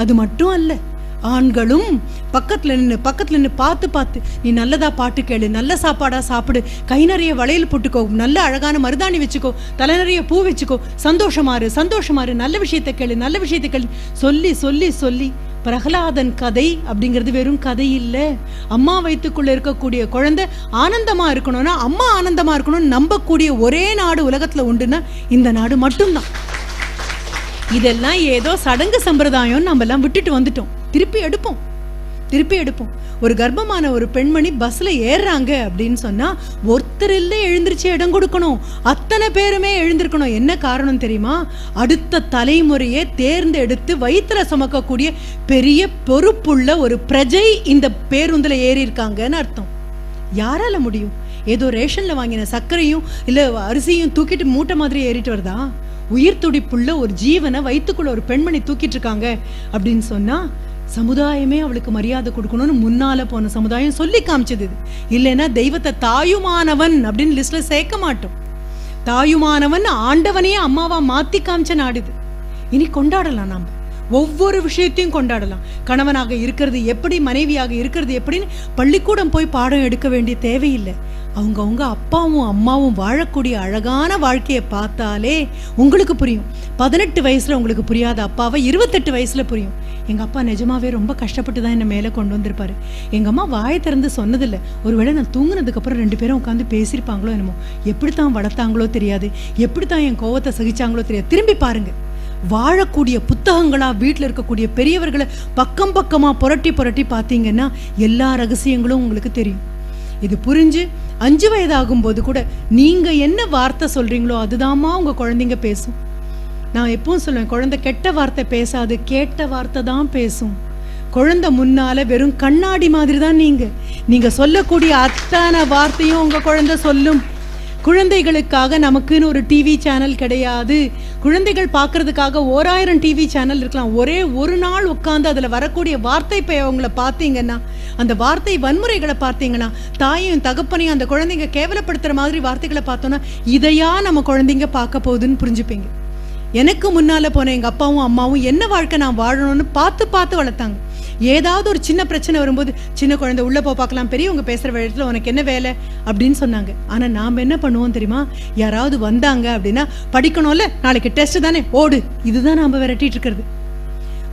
அது மட்டும் அல்ல, ஆண்களும் பக்கத்துல நின்று பார்த்து நீ நல்லதா பாட்டு கேளு, நல்ல சாப்பாடா சாப்பிடு, கை நிறைய வளையல் போட்டுக்கோ, நல்ல அழகான மருதாணி வச்சுக்கோ, தலை நிறைய பூ வச்சுக்கோ, சந்தோஷமாறு, நல்ல விஷயத்தை கேளு சொல்லி சொல்லி சொல்லி பிரகலாதன் கதை அப்படிங்கிறது வெறும் கதை இல்ல. அம்மா வயிற்றுக்குள்ள இருக்கக்கூடிய குழந்தை ஆனந்தமா இருக்கணும்னா, அம்மா ஆனந்தமா இருக்கணும்னு நம்பக்கூடிய ஒரே நாடு உலகத்துல உண்டுன்னா இந்த நாடு மட்டும்தான். இதெல்லாம் ஏதோ சடங்கு சம்பிரதாயம் நம்ம எல்லாம் விட்டுட்டு வந்துட்டோம். திருப்பி எடுப்போம். திருப்பி எடுப்போம். ஒரு கர்ப்பமான ஒரு பெண்மணி பஸ்ல ஏறுறாங்க அப்படின்னு சொன்னா ஒருத்தர் இல்லை எழுந்திருச்சு இடம் கொடுக்கணும், அத்தனை பேருமே எழுந்திருக்கணும். என்ன காரணம் தெரியுமா? அடுத்த தலைமுறையை தேர்ந்தெடுத்து வயிற்றுல சுமக்கக்கூடிய பெரிய பொறுப்புள்ள ஒரு பிரஜை இந்த பேருந்துல ஏறி இருக்காங்கன்னு அர்த்தம். யாரால முடியும்? ஏதோ ரேஷன்ல வாங்கின சர்க்கரையும் இல்ல அரிசியும் தூக்கிட்டு மூட்டை மாதிரி ஏறிட்டு வருதா? உயிர் துடிப்புள்ள ஒரு ஜீவனை வயிற்றுக்குள்ள ஒரு பெண்மணி தூக்கிட்டு இருக்காங்க அப்படின்னு சொன்னா சமுதாயமே அவளுக்கு மரியாதை கொடுக்கணும்னு முன்னால போன சமுதாயம் சொல்லி காமிச்சது. இல்லைன்னா தெய்வத்தை தாயுமானவன் அப்படின்னு லிஸ்ட்ல சேர்க்க மாட்டோம். தாயுமானவன் ஆண்டவனையே அம்மாவா மாத்தி காமிச்ச நாடுது. இனி கொண்டாடலாம், நாம ஒவ்வொரு விஷயத்தையும் கொண்டாடலாம். கணவனாக இருக்கிறது எப்படி, மனைவியாக இருக்கிறது எப்படின்னு பள்ளிக்கூடம் போய் பாடம் எடுக்க வேண்டிய தேவையில்லை. அவங்கவுங்க அப்பாவும் அம்மாவும் வாழக்கூடிய அழகான வாழ்க்கையை பார்த்தாலே உங்களுக்கு புரியும். 18 வயசுல உங்களுக்கு புரியாத அப்பாவை 28 வயசுல புரியும். எங்க அப்பா நிஜமாவே ரொம்ப கஷ்டப்பட்டு தான் என்ன மேலே கொண்டு வந்திருப்பாரு. எங்க அம்மா வாயை திறந்து சொன்னதில்லை. ஒருவேளை நான் தூங்குனதுக்கு அப்புறம் 2 பேரும் உட்காந்து பேசியிருப்பாங்களோ என்னமோ. எப்படித்தான் வளர்த்தாங்களோ தெரியாது, எப்படித்தான் என் கோவத்தை சகிச்சாங்களோ தெரியாது. திரும்பி பாருங்க, வாழக்கூடிய புத்தகங்களா வீட்டில் இருக்கக்கூடிய பெரியவர்களை பக்கம் பக்கமா புரட்டி புரட்டி பார்த்தீங்கன்னா எல்லா ரகசியங்களும் உங்களுக்கு தெரியும். இது புரிஞ்சு 5 வயதாகும் போது கூட நீங்க என்ன வார்த்தை சொல்றீங்களோ அதுதாம்மா உங்க குழந்தைங்க பேசும். நான் எப்பவும் சொல்லுவேன், குழந்தை கெட்ட வார்த்தை பேசாது, கேட்ட வார்த்தை தான் பேசும். குழந்தை முன்னால வெறும் கண்ணாடி மாதிரி தான் நீங்க சொல்லக்கூடிய அத்தனை வார்த்தையும் உங்க குழந்தை சொல்லும். குழந்தைகளுக்காக நமக்குன்னு ஒரு டிவி சேனல் கிடையாது. குழந்தைகள் பார்க்கறதுக்காக 1000 டிவி சேனல் இருக்கலாம். ஒரே ஒரு நாள் உட்கார்ந்து அதில் வரக்கூடிய வார்த்தை அவங்கள பார்த்தீங்கன்னா, அந்த வார்த்தை வன்முறைகளை பார்த்தீங்கன்னா, தாயையும் தகப்பனையும் அந்த குழந்தைங்க கேவலப்படுத்துற மாதிரி வார்த்தைகளை பார்த்தோன்னா இதையா நம்ம குழந்தைங்க பார்க்க போகுதுன்னு புரிஞ்சுப்பீங்க. எனக்கு முன்னால போன எங்க அப்பாவும் அம்மாவும் என்ன வாழ்க்கை நான் வாழணும்னு பார்த்து பார்த்து வளர்த்தாங்க. ஏதாவது ஒரு சின்ன பிரச்சனை வரும்போது, சின்ன குழந்தை உள்ள போ பார்க்கலாம், பெரியவங்க பேசுற இடத்துல உனக்கு என்ன வேலை அப்படின்னு சொன்னாங்க. ஆனா நாம என்ன பண்ணுவோம் தெரியுமா? யாராவது வந்தாங்க அப்படின்னா, படிக்கணும்ல, நாளைக்கு டெஸ்ட் தானே, ஓடு, இதுதான் நாம விரட்டிட்டு இருக்கிறது.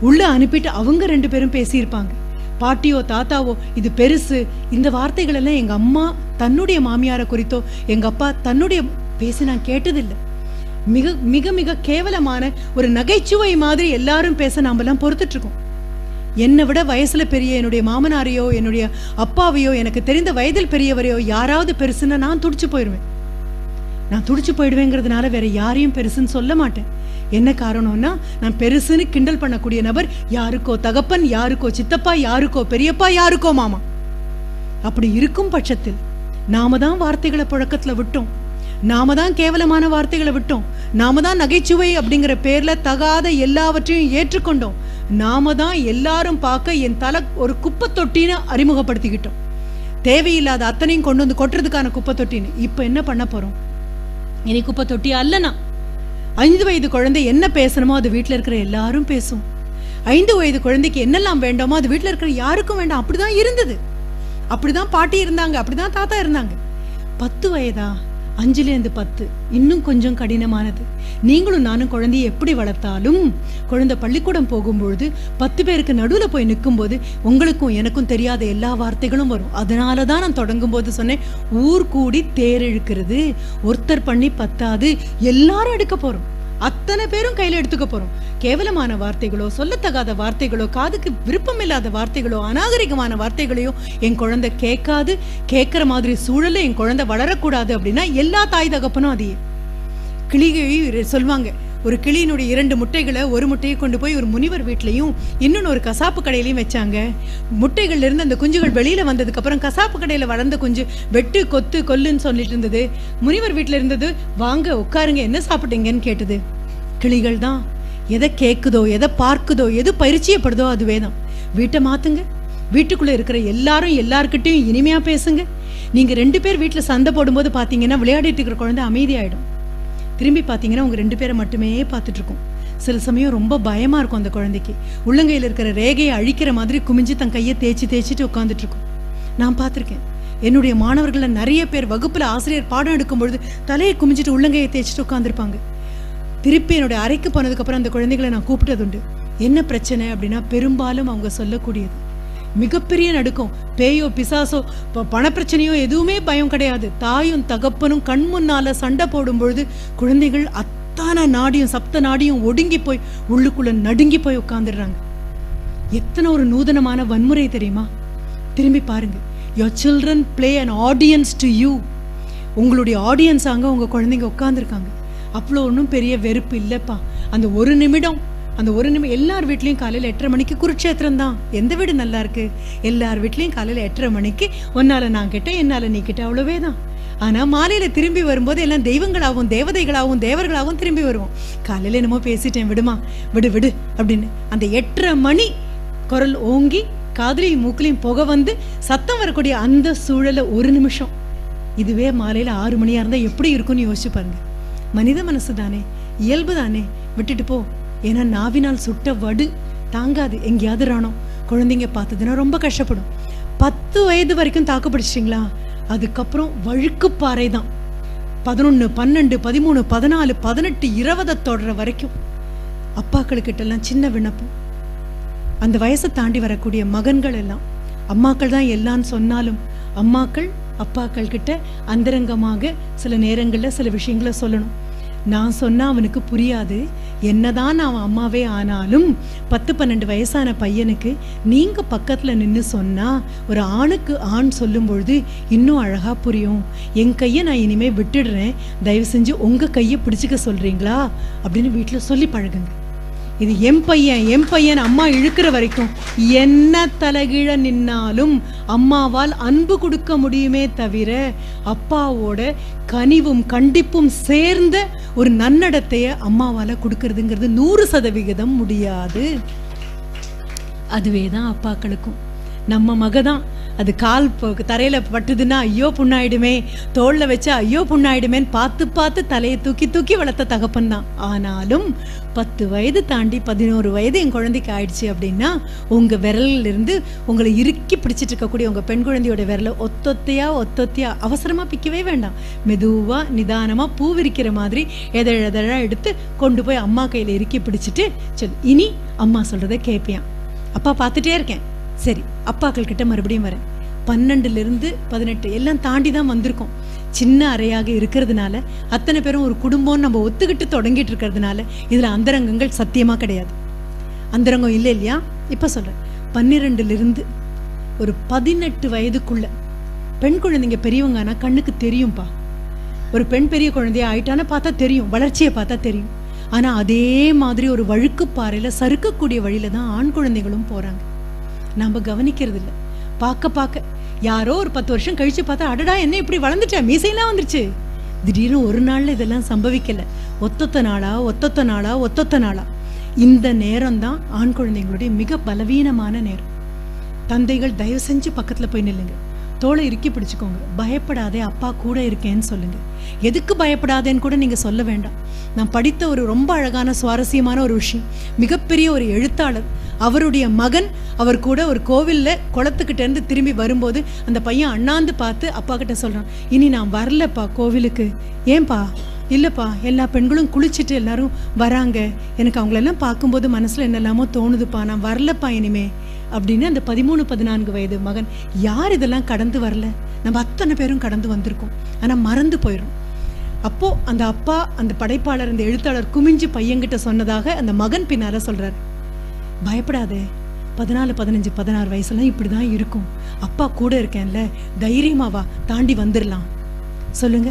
உள்ள அனுப்பிட்டு அவங்க 2 பேரும் பேசியிருப்பாங்க. பாட்டியோ தாத்தாவோ இது பெருசு, இந்த வார்த்தைகள் எல்லாம் எங்க அம்மா தன்னுடைய மாமியாரை குறித்தோ எங்க அப்பா தன்னுடைய பேசி நான் கேட்டதில்லை. மிக மிக மிக கேவலமான ஒரு நகைச்சுவை மாதிரி எல்லாரும் பேச நாமெல்லாம் பொறுத்துட்டு இருக்கோம். என்னை விட வயசுல பெரிய என்னுடைய மாமனாரையோ என்னுடைய அப்பாவையோ எனக்கு தெரிந்த வயதில் பெரியவரையோ யாராவது பெருசுன்னா நான் துடிச்சு போயிடுவேன். நான் துடிச்சு போயிடுவேங்கிறதுனால வேற யாரையும் பெருசுன்னு சொல்ல மாட்டேன். என்ன காரணம்னா, நான் பெருசுன்னு கிண்டல் பண்ணக்கூடிய நபர் யாருக்கோ தகப்பன், யாருக்கோ சித்தப்பா, யாருக்கோ பெரியப்பா, யாருக்கோ மாமா. அப்படி இருக்கும் பட்சத்தில் நாம தான் வார்த்தைகளை புழக்கத்துல விட்டோம். நாம தான் கேவலமான வார்த்தைகளை விட்டோம். நாம தான் நகைச்சுவை அப்படிங்கிற பேர்ல தகாத எல்லாவற்றையும் ஏற்றுக்கொண்டோம். நாம தான் எல்லாரும் பார்க்க என் தலை ஒரு குப்பை தொட்டின்னு அறிமுகப்படுத்திக்கிட்டோம். தேவையில்லாத அத்தனையும் கொண்டு வந்து கொட்டுறதுக்கான குப்பை தொட்டின்னு. இப்ப என்ன பண்ண போறோம்? இனி குப்பை தொட்டி அல்லனா 5 வயது குழந்தை என்ன பேசணுமோ அது வீட்டுல இருக்கிற எல்லாரும் பேசும். 5 வயது குழந்தைக்கு என்னெல்லாம் வேண்டாமோ அது வீட்டுல இருக்கிற யாருக்கும் வேண்டாம். அப்படிதான் இருந்தது, அப்படிதான் பாட்டி இருந்தாங்க, அப்படிதான் தாத்தா இருந்தாங்க. 10 வயதா, 5லேருந்து 10 இன்னும் கொஞ்சம் கடினமானது. நீங்களும் நானும் குழந்தைய எப்படி வளர்த்தாலும் குழந்தை பள்ளிக்கூடம் போகும்பொழுது 10 பேருக்கு நடுவில் போய் நிற்கும் போது உங்களுக்கும் எனக்கும் தெரியாத எல்லா வார்த்தைகளும் வரும். அதனால தான் நான் தொடங்கும் போது சொன்னேன், ஊர் கூடி தேர் இழுக்கிறது, ஒருத்தர் பண்ணி பத்தாது, எல்லாரும் எடுக்க போறோம், அத்தனை பேரும் கையில எடுத்துக்க போறோம். கேவலமான வார்த்தைகளோ, சொல்லத்தகாத வார்த்தைகளோ, காதுக்கு விருப்பம் இல்லாத வார்த்தைகளோ, அநாகரிகமான வார்த்தைகளையோ என் குழந்தை கேட்காது. கேட்கிற மாதிரி சூழல என் குழந்தை வளரக்கூடாது அப்படின்னா எல்லா தாய் தகப்பனும் அதையே. கிளியை சொல்லுவாங்க, ஒரு கிளியினுடைய 2 முட்டைகளை, ஒரு முட்டையை கொண்டு போய் ஒரு முனிவர் வீட்லையும் இன்னொன்னு ஒரு கசாப்பு கடையிலையும் வச்சாங்க. முட்டைகள்ல இருந்து அந்த குஞ்சுகள் வெளியில வந்ததுக்கு அப்புறம் கசாப்பு கடையில வளர்ந்த குஞ்சு வெட்டு கொத்து கொல்லுன்னு சொல்லிட்டு இருந்தது. முனிவர் வீட்டுல இருந்தது, வாங்க உட்காருங்க, என்ன சாப்பிட்டீங்கன்னு கேட்டது. கிளிகள் தான் எதை கேட்குதோ, எதை பார்க்குதோ, எது பயிற்சியப்படுதோ அது வேதம். வீட்டை மாத்துங்க, வீட்டுக்குள்ள இருக்கிற எல்லாரும் எல்லார்கிட்டையும் இனிமையா பேசுங்க. நீங்க 2 பேர் வீட்டுல சண்டை போடும்போது பாத்தீங்கன்னா விளையாடிட்டு இருக்கிற குழந்தை அமைதியாயிடும். திரும்பி பார்த்தீங்கன்னா உங்க 2 பேரை மட்டுமே பார்த்துட்டு இருக்கும். சில சமயம் ரொம்ப பயமா இருக்கும் அந்த குழந்தைக்கு. உள்ளங்கையில் இருக்கிற ரேகையை அழிக்கிற மாதிரி குமிஞ்சு தன் கையை தேய்ச்சிட்டு உட்காந்துட்டு இருக்கும். நான் பார்த்துருக்கேன். என்னுடைய மாணவர்கள நிறைய பேர் வகுப்புல ஆசிரியர் பாடம் எடுக்கும் பொழுது தலையை குமிஞ்சிட்டு உள்ளங்கையை தேய்ச்சிட்டு உட்காந்துருப்பாங்க. திருப்பி என்னுடைய அறைக்கு போனதுக்கு அப்புறம் அந்த குழந்தைகளை நான் கூப்பிட்டதுண்டு. என்ன பிரச்சனை அப்படின்னா, பெரும்பாலும் அவங்க சொல்லக்கூடியது மிகப்பெரிய நடுக்கம். பேயோ பிசாசோ பணப்பிரச்சனையோ எதுவுமே பயம் கிடையாது. தாயும் தகப்பனும் கண் முன்னால சண்டை போடும் பொழுது குழந்தைகள் அத்தான நாடியும் சப்த நாடியும் ஒடுங்கி போய் உள்ளுக்குள்ள நடுங்கி போய் உட்காந்துடுறாங்க. எத்தனை ஒரு நூதனமான வன்முறை தெரியுமா? திரும்பி பாருங்க. your children play an audience to you. உங்களுடைய ஆடியன்ஸ் அங்கே உங்கள் குழந்தைங்க உட்காந்துருக்காங்க. அவ்வளோ ஒன்றும் பெரிய வெறுப்பு இல்லைப்பா. அந்த ஒரு நிமிடம் எல்லார் வீட்லேயும் காலையில் 8:30 மணிக்கு குருட்சேத்திரம் தான். எந்த வீடு நல்லா இருக்கு? எல்லார் வீட்லேயும் காலையில் 8:30 மணிக்கு ஒன்னால நான் கேட்டேன், என்னால் நீ கேட்ட, அவ்வளவே தான். ஆனால் மாலையில் திரும்பி வரும்போது எல்லாம் தெய்வங்களாகவும் தேவதைகளாகவும் தேவர்களாகவும் திரும்பி வருவோம். காலையில் என்னமோ பேசிட்டேன், விடுமா, விடு விடு அப்படின்னு அந்த 8:30 மணி குரல் ஓங்கி காதுலையும் மூக்கிலையும் புகை வந்து சத்தம் வரக்கூடிய அந்த சூழலை ஒரு நிமிஷம், இதுவே மாலையில் 6 மணியாக இருந்தால் எப்படி இருக்குன்னு யோசிச்சு பாருங்க. மனித மனசு தானே, இயல்பு தானே, விட்டுட்டு போ. ஏன்னா நாவினால் சுட்ட வடு தாங்காது. எங்கேயாவது ராணம் குழந்தைங்க பார்த்ததுன்னா ரொம்ப கஷ்டப்படும். 10 வயது வரைக்கும் தாக்குப்பிடிச்சிங்களா, அதுக்கப்புறம் வழுக்குப்பாறை தான். 11, 12, 13, 14, 18, 20 தொடர வரைக்கும் அப்பாக்களுக்கிட்டெல்லாம் சின்ன விண்ணப்பம். அந்த வயசை தாண்டி வரக்கூடிய மகன்கள் எல்லாம் அம்மாக்கள் தான் எல்லான்னு சொன்னாலும் அம்மாக்கள் அப்பாக்கள் கிட்ட அந்தரங்கமாக சில நேரங்களில் சில விஷயங்களை சொல்லணும். நான் சொன்னா அவனுக்கு புரியாது. என்னதான் அவன் அம்மாவே ஆனாலும் 10-12 வயசான பையனுக்கு நீங்க பக்கத்துல நின்று சொன்னா ஒரு ஆணுக்கு ஆண் சொல்லும் பொழுது இன்னும் அழகா புரியும். என் கையை நான் இனிமே விட்டுடுறேன், தயவு செஞ்சு உங்க கையை பிடிச்சிக்க சொல்றீங்களா அப்படின்னு வீட்டுல சொல்லி பழகுங்க. இது என் பையன் அம்மா இழுக்கிற வரைக்கும் என்ன தலைகீழ நின்னாலும் அம்மாவால் அன்பு கொடுக்க முடியுமே தவிர அப்பாவோட கனிவும் கண்டிப்பும் சேர்ந்த ஒரு நன்னடத்தைய அம்மாவால கொடுக்கறதுங்கிறது 100% முடியாது. அதுவே தான் அப்பாக்களுக்கும். நம்ம மகதான் அது கால் தரையில பட்டுதுன்னா ஐயோ புண்ணாயிடுமே, தோல்ல வச்சா ஐயோ புண்ணாயிடுமேன்னு பார்த்து தலையை தூக்கி வளர்த்த தகப்பன் தான். ஆனாலும் 10 வயது தாண்டி 11 வயது என் குழந்தைக்கு ஆயிடுச்சு அப்படின்னா உங்க விரலில் இருந்து உங்களை இறுக்கி பிடிச்சிட்டு இருக்கக்கூடிய உங்க பெண் குழந்தையோட விரலை ஒத்தொத்தையா அவசரமா பிக்கவே வேண்டாம். மெதுவா நிதானமா பூ விரிக்கிற மாதிரி எதழா எடுத்து கொண்டு போய் அம்மா கையில இறுக்கி பிடிச்சிட்டு சொல்லு, இனி அம்மா சொல்றதை கேட்பியான். அப்பா பார்த்துட்டே இருக்கேன், சரி அப்பாக்கள் கிட்ட மறுபடியும் வரேன். 12 to 18 எல்லாம் தாண்டி தான் வந்திருக்கோம். சின்ன அறையாக இருக்கிறதுனால அத்தனை பேரும் ஒரு குடும்பம் நம்ம ஒத்துக்கிட்டு தொடங்கிட்டு இருக்கிறதுனால இதுல அந்தரங்கங்கள் சத்தியமா கிடையாது. அந்தரங்கம் இல்லை இல்லையா? இப்ப சொல்றேன், 12 ஒரு 18 வயதுக்குள்ள பெண் குழந்தைங்க பெரியவங்க ஆனா கண்ணுக்கு தெரியும்பா. ஒரு பெண் பெரிய குழந்தைய ஆயிட்டான பார்த்தா தெரியும், வளர்ச்சியை பார்த்தா தெரியும். ஆனா அதே மாதிரி ஒரு வழுக்கு பாறையில சறுக்கக்கூடிய வழியில தான் ஆண் குழந்தைகளும் போறாங்க. நம்ம கவனிக்கிறது இல்லை. பார்க்க யாரோ ஒரு 10 வருஷம் கழிச்சு பார்த்தா அடடா என்ன இப்படி வளர்ந்துட்டேன், மீசையெல்லாம் வந்துருச்சு. திடீர்னு ஒரு நாள்ல இதெல்லாம் சம்பவிக்கல. ஒத்தொத்த நாளா இந்த நேரம் தான் ஆண் குழந்தைங்களுடைய மிக பலவீனமான நேரம். தந்தைகள் தயவு செஞ்சு பக்கத்துல போய் நில்லுங்க, தோளை இறுக்கி பிடிச்சுக்கோங்க. பயப்படாதே, அப்பா கூட இருக்கேன்னு சொல்லுங்க. எதுக்கு பயப்படாதேன்னு கூட நீங்க சொல்ல வேண்டாம். நான் படித்த ஒரு ரொம்ப அழகான சுவாரஸ்யமான ஒரு விஷயம், மிகப்பெரிய ஒரு எழுத்தாளர், அவருடைய மகன் அவர் கூட ஒரு கோவில்ல குளத்துக்கிட்ட இருந்து திரும்பி வரும்போது அந்த பையன் அண்ணாந்து பார்த்து அப்பா கிட்ட சொல்றான், இனி நான் வரலப்பா கோவிலுக்கு. ஏன்பா? இல்லப்பா, எல்லா பெண்களும் குளிச்சுட்டு எல்லாரும் வராங்க, எனக்கு அவங்களெல்லாம் பார்க்கும்போது மனசுல என்னெல்லாமோ தோணுதுப்பா, நான் வரலப்பா இனிமே அப்படின்னு. அந்த 13-14 வயது மகன். யார் இதெல்லாம் கடந்து வரல? நம்ம அத்தனை பேரும் கடந்து வந்திருக்கோம், ஆனா மறந்து போயிடும். அப்போ அந்த அப்பா, அந்த படைப்பாளர், அந்த எழுத்தாளர் குமிஞ்சு பையன்கிட்ட சொன்னதாக அந்த மகன் பின்னால சொல்றாரு, பயப்படாதே, 14, 15, 16 வயசுலாம் இப்படிதான் இருக்கும், அப்பா கூட இருக்கேன்ல, தைரியமாவா, தாண்டி வந்துடலாம். சொல்லுங்க,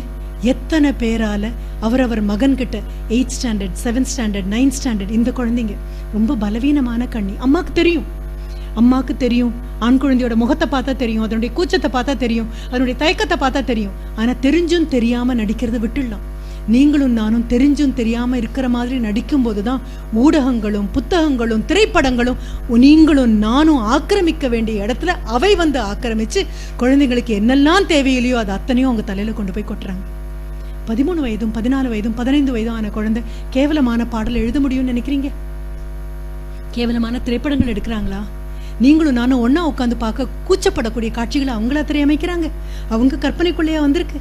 எத்தனை பேரால அவரவர் மகன்கிட்ட 8th standard, 7th standard, 9th standard இந்த குழந்தைங்க ரொம்ப பலவீனமான கண்ணி. அம்மாக்கு தெரியும், ஆண் குழந்தையோட முகத்தை பார்த்தா தெரியும், அதனுடைய கூச்சத்தை பார்த்தா தெரியும், அதனுடைய தயக்கத்தை பார்த்தா தெரியும். ஆனா தெரிஞ்சும் தெரியாம நடிக்கிறத விட்டுடலாம். நீங்களும் நானும் தெரிஞ்சும் தெரியாம இருக்கிற மாதிரி நடிக்கும் போதுதான் ஊடகங்களும் புத்தகங்களும் திரைப்படங்களும் நீங்களும் நானும் ஆக்கிரமிக்க வேண்டிய இடத்துல அவை வந்து ஆக்கிரமிச்சு குழந்தைங்களுக்கு என்னெல்லாம் தேவையில்லையோ அது அத்தனையும் அவங்க தலையில கொண்டு போய் கொட்டுறாங்க. 13 வயதும் 14 வயதும் 15 வயதும் ஆன குழந்தை கேவலமான பாடல் எழுத முடியும்னு நினைக்கிறீங்க? கேவலமான திரைப்படங்கள் எடுக்கிறாங்களா? நீங்களும் நானும் ஒன்னா உட்காந்து பார்க்க கூச்சப்படக்கூடிய காட்சிகளை அவங்களா திரையமைக்கிறாங்க. அவங்க கற்பனைக்குள்ளேயே வந்திருக்கு.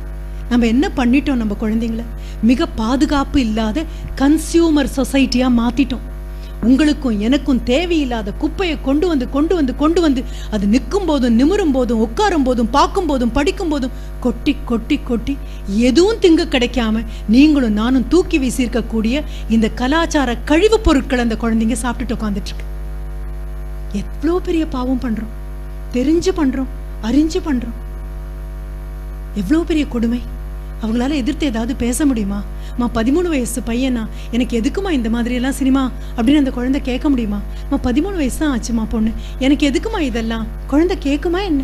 நம்ம என்ன பண்ணிட்டோம்? நம்ம குழந்தைங்களை மிக பாதுகாப்பு இல்லாத கன்சியூமர் சொசைட்டியா மாத்திட்டோம். உங்களுக்கும் எனக்கும் தேவையில்லாத குப்பையை கொண்டு வந்து அது நிற்கும் போதும் நிமிரும் போதும் உட்காரும் போதும் பார்க்கும் போதும் படிக்கும் போதும் கொட்டி எதுவும் திங்க கிடைக்காம நீங்களும் நானும் தூக்கி வீசியிருக்கக்கூடிய இந்த கலாச்சார கழிவு பொருட்களை அந்த குழந்தைங்க சாப்பிட்டுட்டு உட்காந்துட்டு இருக்கு. எவ்வளோ பெரிய பாவம் பண்றோம், தெரிஞ்சு பண்றோம், அறிஞ்சு பண்றோம். எவ்வளோ பெரிய கொடுமை. அவங்களால எதிர்த்து ஏதாவது பேச முடியுமா? 13 வயசு பையனா, எனக்கு எதுக்குமா இந்த மாதிரி எல்லாம் சினிமா அப்படின்னு அந்த குழந்தை கேட்க முடியுமா? 13 வயசு தான் ஆச்சுமா பொண்ணு, எனக்கு எதுக்குமா இதெல்லாம்? குழந்தை கேட்குமா என்ன?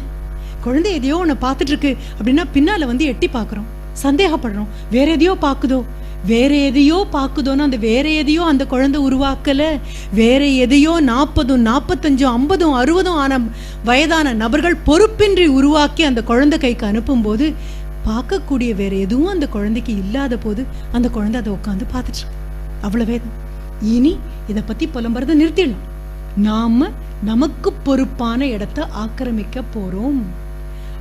குழந்தை எதையோ ஒன்று பார்த்துட்டு இருக்கு அப்படின்னா பின்னால வந்து எட்டி பார்க்குறோம், சந்தேகப்படுறோம். வேற எதையோ பார்க்குதோன்னு அந்த வேற எதையோ அந்த குழந்தை உருவாக்கல. வேற எதையோ 40, 45, 50, 60 ஆன வயதான நபர்கள் பொறுப்பின்றி உருவாக்கி அந்த குழந்தை கைக்கு அனுப்பும் போது பார்க்கக்கூடிய வேற எதுவும் அந்த குழந்தைக்கு இல்லாத போது அந்த குழந்தை அதை உட்காந்து பார்த்துட்டு இருக்கு. அவ்வளவேதான். இனி இதை பத்தி புலம்புறதை நிறுத்திடலாம். நாம நமக்கு பொறுப்பான இடத்தை ஆக்கிரமிக்க போறோம்.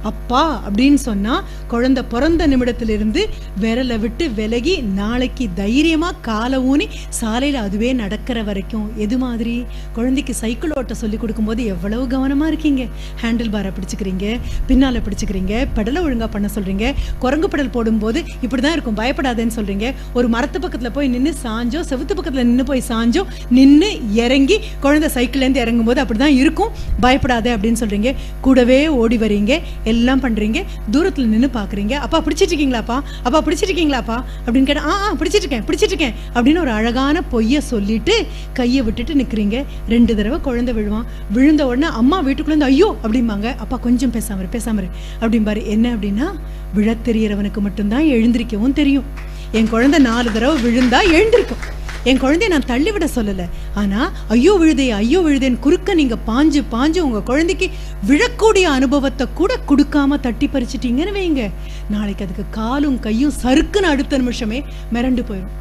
அப்பா அப்படின்னு சொன்னா குழந்தை பிறந்த நிமிடத்திலிருந்து விரலை விட்டு விலகி நாளைக்கு தைரியமா காலை ஊனி சாலையில அதுவே நடக்கிற வரைக்கும். எது மாதிரி? குழந்தைக்கு சைக்கிள் ஓட்ட சொல்லி கொடுக்கும்போது எவ்வளவு கவனமா இருக்கீங்க. ஹேண்டில் பாரை பிடிச்சுக்கிறீங்க, பின்னால பிடிச்சுக்கிறீங்க, பெடலை ஒழுங்கா பண்ண சொல்றீங்க. குரங்கு பெடல் போடும்போது இப்படிதான் இருக்கும், பயப்படாதேன்னு சொல்றீங்க. ஒரு மரத்து பக்கத்துல போய் நின்று சாஞ்சோ, செவுத்து பக்கத்துல நின்று போய் சாஞ்சோ நின்று இறங்கி குழந்தை சைக்கிள்ல இருந்து இறங்கும் போது அப்படிதான் இருக்கும், பயப்படாதே அப்படின்னு சொல்றீங்க. கூடவே ஓடி வரீங்க, எல்லாம் பண்றீங்க. தூரத்துல நின்று பாக்குறீங்க. அப்பா பிடிச்சிட்டு இருக்கீங்களாப்பா, அப்பா பிடிச்சிட்டு இருக்கீங்களாப்பா அப்படின்னு கேட்டா பிடிச்சிட்டு இருக்கேன் அப்படின்னு ஒரு அழகான பொய்ய சொல்லிட்டு கையை விட்டுட்டு நிக்கிறீங்க. 2 தடவை குழந்தை விழுவான். விழுந்த உடனே அம்மா வீட்டுக்குள்ள இருந்து ஐயோ அப்படிம்பாங்க. அப்பா கொஞ்சம் பேசாமரு அப்படிம்பாரு. என்ன அப்படின்னா, விழ தெரியறவனுக்கு மட்டும்தான் எழுந்திருக்கவும் தெரியும். என் குழந்தை 4 தடவை விழுந்தா எழுந்திருக்கும். என் குழந்தைய நான் தள்ளிவிட சொல்லல, ஆனா ஐயோ விழுதேன் குறுக்க நீங்க பாஞ்சு உங்க குழந்தைக்கு விழக்கூடிய அனுபவத்தை கூட கொடுக்காம தட்டி பறிச்சிட்டீங்கன்னு வைங்க, நாளைக்கு அதுக்கு காலும் கையும் சறுக்குன்னு அடுத்த நிமிஷமே மிரண்டு போயிடும்.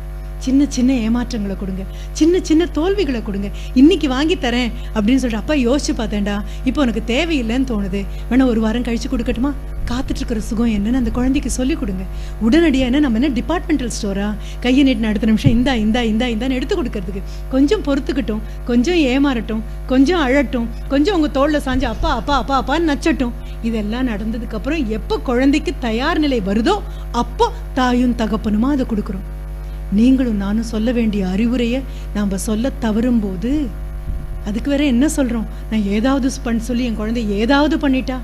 சின்ன சின்ன ஏமாற்றங்களை கொடுங்க, சின்ன சின்ன தோல்விகளை கொடுங்க. இன்னைக்கு வாங்கி தரேன் அப்படின்னு சொல்லிட்டு அப்பா யோசிச்சு பார்த்தேன்டா, இப்போ உனக்கு தேவையில்லைன்னு தோணுது, வேணா 1 வாரம் கழிச்சு கொடுக்கட்டுமா? காத்துட்டு இருக்கிற சுகம் என்னன்னு அந்த குழந்தைக்கு சொல்லி கொடுங்க. உடனடியாக நம்ம என்ன டிபார்ட்மெண்டல் ஸ்டோரா கையை நீட்டின அடுத்த நிமிஷம் இந்தான்னு எடுத்து கொடுக்கறதுக்கு? கொஞ்சம் பொறுத்துக்கிட்டும், கொஞ்சம் ஏமாறட்டும், கொஞ்சம் அழட்டும், கொஞ்சம் உங்க தோல்ல சாஞ்சு அப்பா அப்பா அப்பா அப்பான்னு நச்சட்டும். இதெல்லாம் நடந்ததுக்கு அப்புறம் எப்போ குழந்தைக்கு தயார் நிலை வருதோ அப்போ தாயும் தகப்பனுமா அதை கொடுக்குறோம். நீங்களும் நானும் சொல்ல வேண்டிய அறிவுரையை நாம் சொல்ல தவறும் போது அதுக்கு வேற என்ன சொல்றோம்? நான் ஏதாவது சொல்லி என் குழந்தை ஏதாவது பண்ணிட்டா,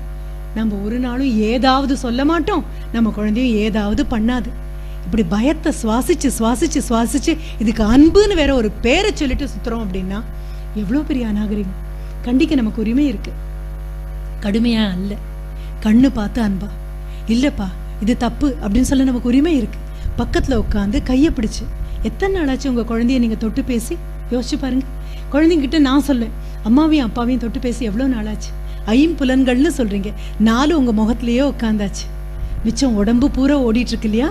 நம்ம ஒரு நாளும் ஏதாவது சொல்ல மாட்டோம், நம்ம குழந்தையும் ஏதாவது பண்ணாது. இப்படி பயத்தை சுவாசிச்சு இதுக்கு அன்புன்னு வேற ஒரு பேரை சொல்லிட்டு சுத்துறோம் அப்படின்னா எவ்வளோ பெரிய அநாகரிகம். கண்டிக்க நமக்கு உரிமை இருக்கு, கடுமையா அல்ல. கண்ணு பார்த்து அன்பா, இல்லப்பா இது தப்பு அப்படின்னு சொல்ல நமக்கு உரிமை இருக்கு. பக்கத்துல உட்காந்து கையை பிடிச்சு எத்தனை நாளாச்சு உங்க குழந்தைய நீங்க தொட்டு பேசி? யோசிச்சு பாருங்க. குழந்தைங்கிட்ட நான் சொல்லுவேன், அம்மாவையும் அப்பாவையும் தொட்டு பேசி எவ்வளோ நாளாச்சு? 5 புலன்கள்னு சொல்றீங்க, 4 உங்க முகத்திலேயே உட்காந்தாச்சு, மிச்சம் உடம்பு பூரா ஓடிட்டு இருக்கு இல்லையா?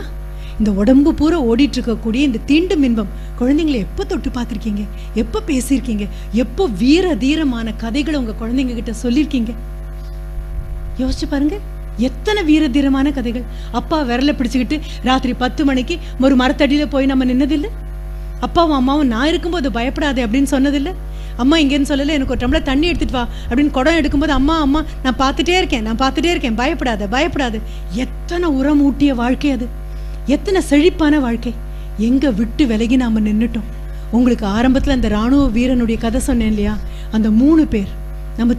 இந்த உடம்பு பூரா ஓடிட்டு இருக்கக்கூடிய இந்த தீண்டும் இன்பம் குழந்தைங்களை எப்போ தொட்டு பார்த்துருக்கீங்க? எப்போ பேசியிருக்கீங்க? எப்போ வீர தீரமான கதைகளை உங்க குழந்தைங்க கிட்ட சொல்லியிருக்கீங்க? யோசிச்சு பாருங்க. எத்தனை வீர தீரமான கதைகள். அப்பா விரலை பிடிச்சுக்கிட்டு ராத்திரி 10 மணிக்கு ஒரு மரத்தடியில போய் நம்ம நின்னதில்லை? அப்பாவும் அம்மாவும் நான் இருக்கும்போது பயப்படாதே அப்படின்னு சொன்னதில்லை? அம்மா இங்கேன்னு சொல்லலை, எனக்கு ஒரு டம்ளர் தண்ணி எடுத்துட்டு வா அப்படின்னு குடம் எடுக்கும்போது அம்மா நான் பார்த்துட்டே இருக்கேன், பயப்படாத. எத்தனை உரம் ஊட்டிய வாழ்க்கை அது, எத்தனை செழிப்பான வாழ்க்கை. எங்க விட்டு விலகி நாம நின்றுட்டோம். உங்களுக்கு ஆரம்பத்தில் அந்த இராணுவ வீரனுடைய கதை சொன்னேன் இல்லையா? அந்த 3 பேர் நம்ம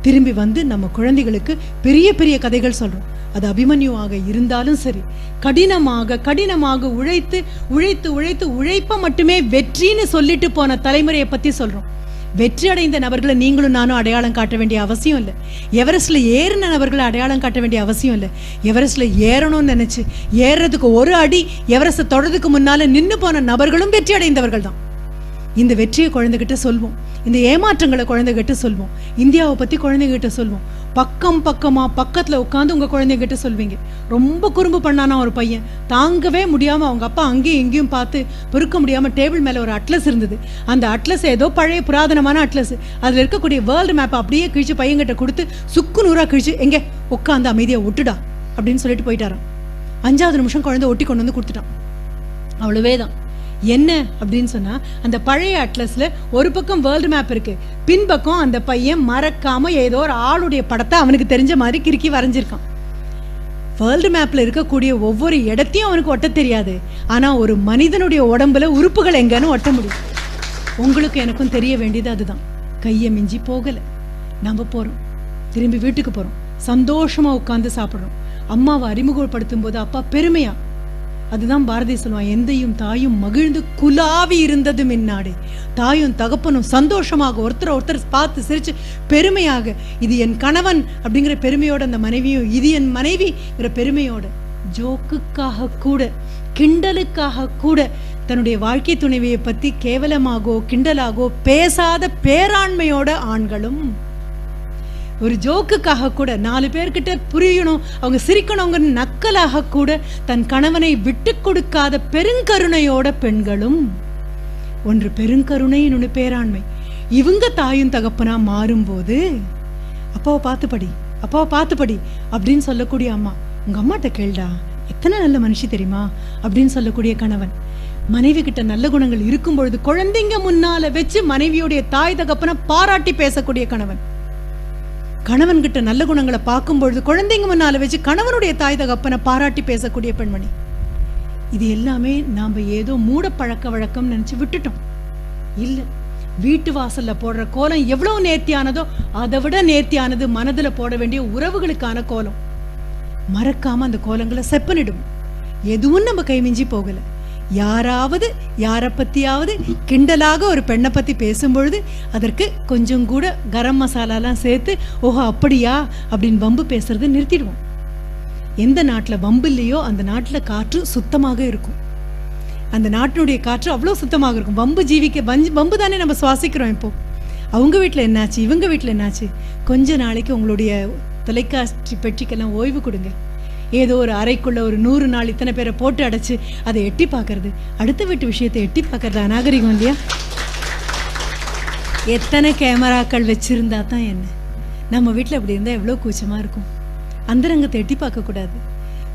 திரும்பி வந்து நம்ம குழந்தைகளுக்கு பெரிய பெரிய கதைகள் சொல்றோம். அது அபிமன்யுவாக இருந்தாலும் சரி, கடினமாக உழைத்து உழைப்ப மட்டுமே வெற்றின்னு சொல்லிட்டு போன தலைமுறையை பத்தி சொல்றோம். வெற்றி அடைந்த நபர்களை நீங்களும் நானும் அடையாளம் காட்ட வேண்டிய அவசியம் இல்லை. எவரெஸ்ட்ல ஏறின நபர்களை அடையாளம் காட்ட வேண்டிய அவசியம் இல்லை. எவரெஸ்ட்ல ஏறணும்னு நினைச்சு ஏறுறதுக்கு 1 அடி எவரெஸ்ட் தொடறதுக்கு முன்னால நின்று போன நபர்களும் வெற்றி அடைந்தவர்கள் தான். இந்த வெற்றியை குழந்தைகிட்ட சொல்வோம், இந்த ஏமாற்றங்களை குழந்தைகிட்ட சொல்வோம், இந்தியாவை பத்தி குழந்தைகிட்ட சொல்வோம். பக்கத்துல உட்காந்து உங்க குழந்தைகிட்ட சொல்வீங்க. ரொம்ப குறும்பு பண்ணானா ஒரு பையன், தாங்கவே முடியாம அவங்க அப்பா அங்கேயும் இங்கேயும் பார்த்து பொறுக்க முடியாம டேபிள் மேல ஒரு அட்லஸ் இருந்தது. அந்த அட்லஸ் ஏதோ பழைய புராதனமான அட்லஸ், அதுல இருக்கக்கூடிய வேர்ல்டு மேப் அப்படியே கிழிச்சு பையன்கிட்ட கொடுத்து சுக்கு நூறா கிழிச்சு எங்க உட்காந்து அமைதியா ஒட்டுடா அப்படின்னு சொல்லிட்டு போயிட்டாராம். 5வது நிமிஷம் குழந்தை ஒட்டி கொண்டு வந்து கொடுத்துட்டான். அவ்வளவேதான். என்ன அப்படின்னு சொன்னா, அந்த பழைய அட்லஸ்ல ஒரு பக்கம் வேர்ல்டு மேப் இருக்கு, பின்பக்கம் அந்த பையன் மறக்காம ஏதோ ஒரு ஆளுடைய படத்தை அவனுக்கு தெரிஞ்ச மாதிரி கிறுக்கி வரைஞ்சிருக்கான். வேர்ல்டு மேப்ல இருக்கக்கூடிய ஒவ்வொரு இடத்தையும் அவனுக்கு ஒட்ட தெரியாது, ஆனா ஒரு மனிதனுடைய உடம்புல உறுப்புகள் எங்கன்னு ஒட்ட முடியும். உங்களுக்கு எனக்கும் தெரிய வேண்டியது அதுதான். கையை மிஞ்சி போகலை. நம்ம போகிறோம், திரும்பி வீட்டுக்கு போகிறோம், சந்தோஷமாக உட்காந்து சாப்பிட்றோம். அம்மாவை அறிமுகப்படுத்தும் போது அப்பா பெருமையா, அதுதான் பாரதி சொல்லுவான், எந்தையும் தாயும் மகிழ்ந்து குலாவி இருந்தது மின்னாடு. தாயும் தகப்பனும் சந்தோஷமாக ஒருத்தர் பார்த்து சிரிச்சு பெருமையாக, இது என் கணவன் அப்படிங்கிற பெருமையோட அந்த மனைவியும், இது என் மனைவிங்கிற பெருமையோட, ஜோக்குக்காக கூட கிண்டலுக்காக கூட தன்னுடைய வாழ்க்கை துணைவியை பற்றி கேவலமாகவோ கிண்டலாகவோ பேசாத பேராண்மையோட ஆண்களும், ஒரு ஜோக்குக்காக கூட 4 பேர்கிட்ட புரியணும், அவங்க சிரிக்கணுங்கிற நக்கலாக கூட தன் கணவனை விட்டு கொடுக்காத பெருங்கருணையோட பெண்களும். ஒன்று பெருங்கருணை, இன்னொன்று பேராண்மை. இவங்க தாயும் தகப்பனா மாறும்போது அப்பாவை பார்த்துப்படி, அப்பாவை பார்த்துப்படி அப்படின்னு சொல்லக்கூடிய அம்மா, உங்க அம்மாட்ட கேள்டா எத்தனை நல்ல மனுஷி தெரியுமா அப்படின்னு சொல்லக்கூடிய கணவன். மனைவி கிட்ட நல்ல குணங்கள் இருக்கும் பொழுது குழந்தைங்க முன்னால வச்சு மனைவியுடைய தாய் தகப்பனை பாராட்டி பேசக்கூடிய கணவன். கணவன் கிட்ட நல்ல குணங்களை பார்க்கும் பொழுது குழந்தைங்க முன்னால வச்சு கணவனுடைய தாய் தகப்பனை பாராட்டி பேசக்கூடிய பெண்மணி. இது எல்லாமே நாம ஏதோ மூட பழக்க வழக்கம் நினைச்சு விட்டுட்டோம். இல்ல, வீட்டு வாசல்ல போடுற கோலம் எவ்வளவு நேர்த்தியானதோ அதை விட நேர்த்தியானது மனதுல போட வேண்டிய உறவுகளுக்கான கோலம். மறக்காம அந்த கோலங்களை செப்பனிடும். எதுவும் நம்ம கைமிஞ்சி போகல. யாராவது யாரை பத்தியாவது கிண்டலாக ஒரு பெண்ணை பத்தி பேசும்பொழுது அதற்கு கொஞ்சம் கூட கரம் மசாலாலாம் சேர்த்து, ஓஹோ அப்படியா அப்படின்னு வம்பு பேசுறது நிறுத்திடுவோம். எந்த நாட்டில் வம்பு இல்லையோ அந்த நாட்டில் காற்று சுத்தமாக இருக்கும். அந்த நாட்டினுடைய காற்று அவ்வளோ சுத்தமாக இருக்கும். வம்பு ஜீவிக்க வம்பு தானே நம்ம சுவாசிக்கிறோம். இப்போ அவங்க வீட்டில் என்னாச்சு, இவங்க வீட்டில் என்னாச்சு, கொஞ்ச நாளைக்கு உங்களுடைய தொலைக்காட்சி பெட்டிக்கெல்லாம் ஓய்வு கொடுங்க. ஏதோ ஒரு அறைக்குள்ள ஒரு 100 நாள் இத்தனை பேரை போட்டு அடைச்சு அதை எட்டி பார்க்கறது, அடுத்த வீட்டு விஷயத்தை எட்டி பார்க்கறது அநாகரிகம் இல்லையா? எத்தனை கேமராக்கள் வச்சிருந்தா தான் என்ன? நம்ம வீட்டில் அப்படி இருந்தால் எவ்வளோ கூச்சமாக இருக்கும். அந்தரங்கத்தை எட்டி பார்க்கக்கூடாது.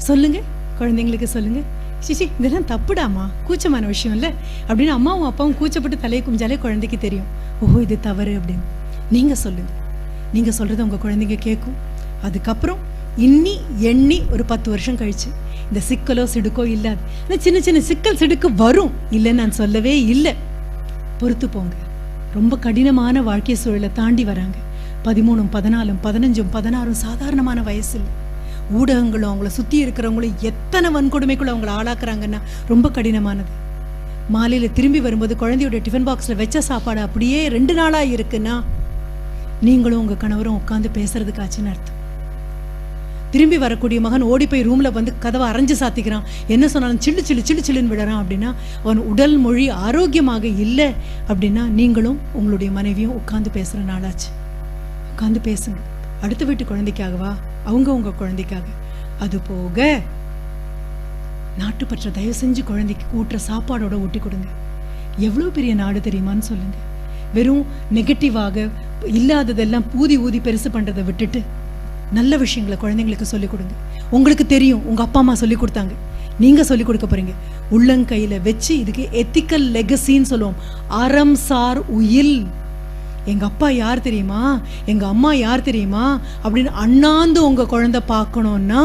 சொல்லுங்க, குழந்தைங்களுக்கு சொல்லுங்க, சிச்சி இதெல்லாம் தப்புடாமா, கூச்சமான விஷயம் இல்லை அப்படின்னு அம்மாவும் அப்பாவும் கூச்சப்பட்டு தலையை குமிஞ்சாலே குழந்தைக்கு தெரியும், ஓஹோ இது தவறு அப்படின்னு. நீங்கள் சொல்லுங்க, நீங்கள் சொல்கிறத உங்கள் குழந்தைங்க கேட்கும். அதுக்கப்புறம் இன்னி எண்ணி ஒரு 10 வருஷம் கழிச்சு இந்த சிக்கலோ சிடுக்கோ இல்லாது. ஆனால் சின்ன சின்ன சிக்கல் சிடுக்கு வரும், இல்லைன்னு நான் சொல்லவே இல்லை. பொறுத்து போங்க. ரொம்ப கடினமான வாழ்க்கை சூழலை தாண்டி வராங்க. 13, 14, 15, 16 சாதாரணமான வயசு இல்லை. ஊடகங்களும் அவங்கள சுற்றி இருக்கிறவங்களும் எத்தனை வன்கொடுமைக்குள்ள அவங்கள ஆளாக்குறாங்கன்னா ரொம்ப கடினமானது. மாலையில் திரும்பி வரும்போது குழந்தையோட டிஃபன் பாக்ஸில் வச்ச சாப்பாடு அப்படியே 2 நாளாக இருக்குன்னா நீங்களும் உங்கள் கணவரும் உட்காந்து பேசுறதுக்காச்சுன்னு அர்த்தம். திரும்பி வரக்கூடிய மகன் ஓடி போய் ரூமில் வந்து கதவை அரைஞ்சு சாத்திக்கிறான், என்ன சொன்னாலும் சில்லு சில்லு சில்லு சில்லுன்னு விடுறான் அப்படின்னா அவன் உடல் மொழி ஆரோக்கியமாக இல்லை அப்படின்னா நீங்களும் உங்களுடைய மனைவியும் உட்காந்து பேசுகிற நாளாச்சு. உட்காந்து பேசுங்க. அடுத்த வீட்டு குழந்தைக்காகவா, அவங்க உங்கள் குழந்தைக்காக. அது போக நாட்டுப்பற்ற தயவு செஞ்சு குழந்தைக்கு ஊட்டுற சாப்பாடோட ஊட்டி கொடுங்க. எவ்வளோ பெரிய நாடு தெரியுமான்னு சொல்லுங்க. வெறும் நெகட்டிவாக இல்லாததெல்லாம் ஊதி ஊதி பெருசு பண்ணுறதை விட்டுட்டு நல்ல விஷயங்களை குழந்தைங்களுக்கு சொல்லிக் கொடுங்க. உங்களுக்கு தெரியும், உங்கள் அப்பா அம்மா சொல்லி கொடுத்தாங்க, நீங்கள் சொல்லிக் கொடுக்க போகிறீங்க. உள்ளங்கையில் வச்சு இதுக்கு எத்திக்கல் லெகசின்னு சொல்லுவோம், அறம் சார் உயில். எங்கள் அப்பா யார் தெரியுமா, எங்கள் அம்மா யார் தெரியுமா அப்படின்னு அண்ணாந்து உங்கள் குழந்தை பார்க்கணுன்னா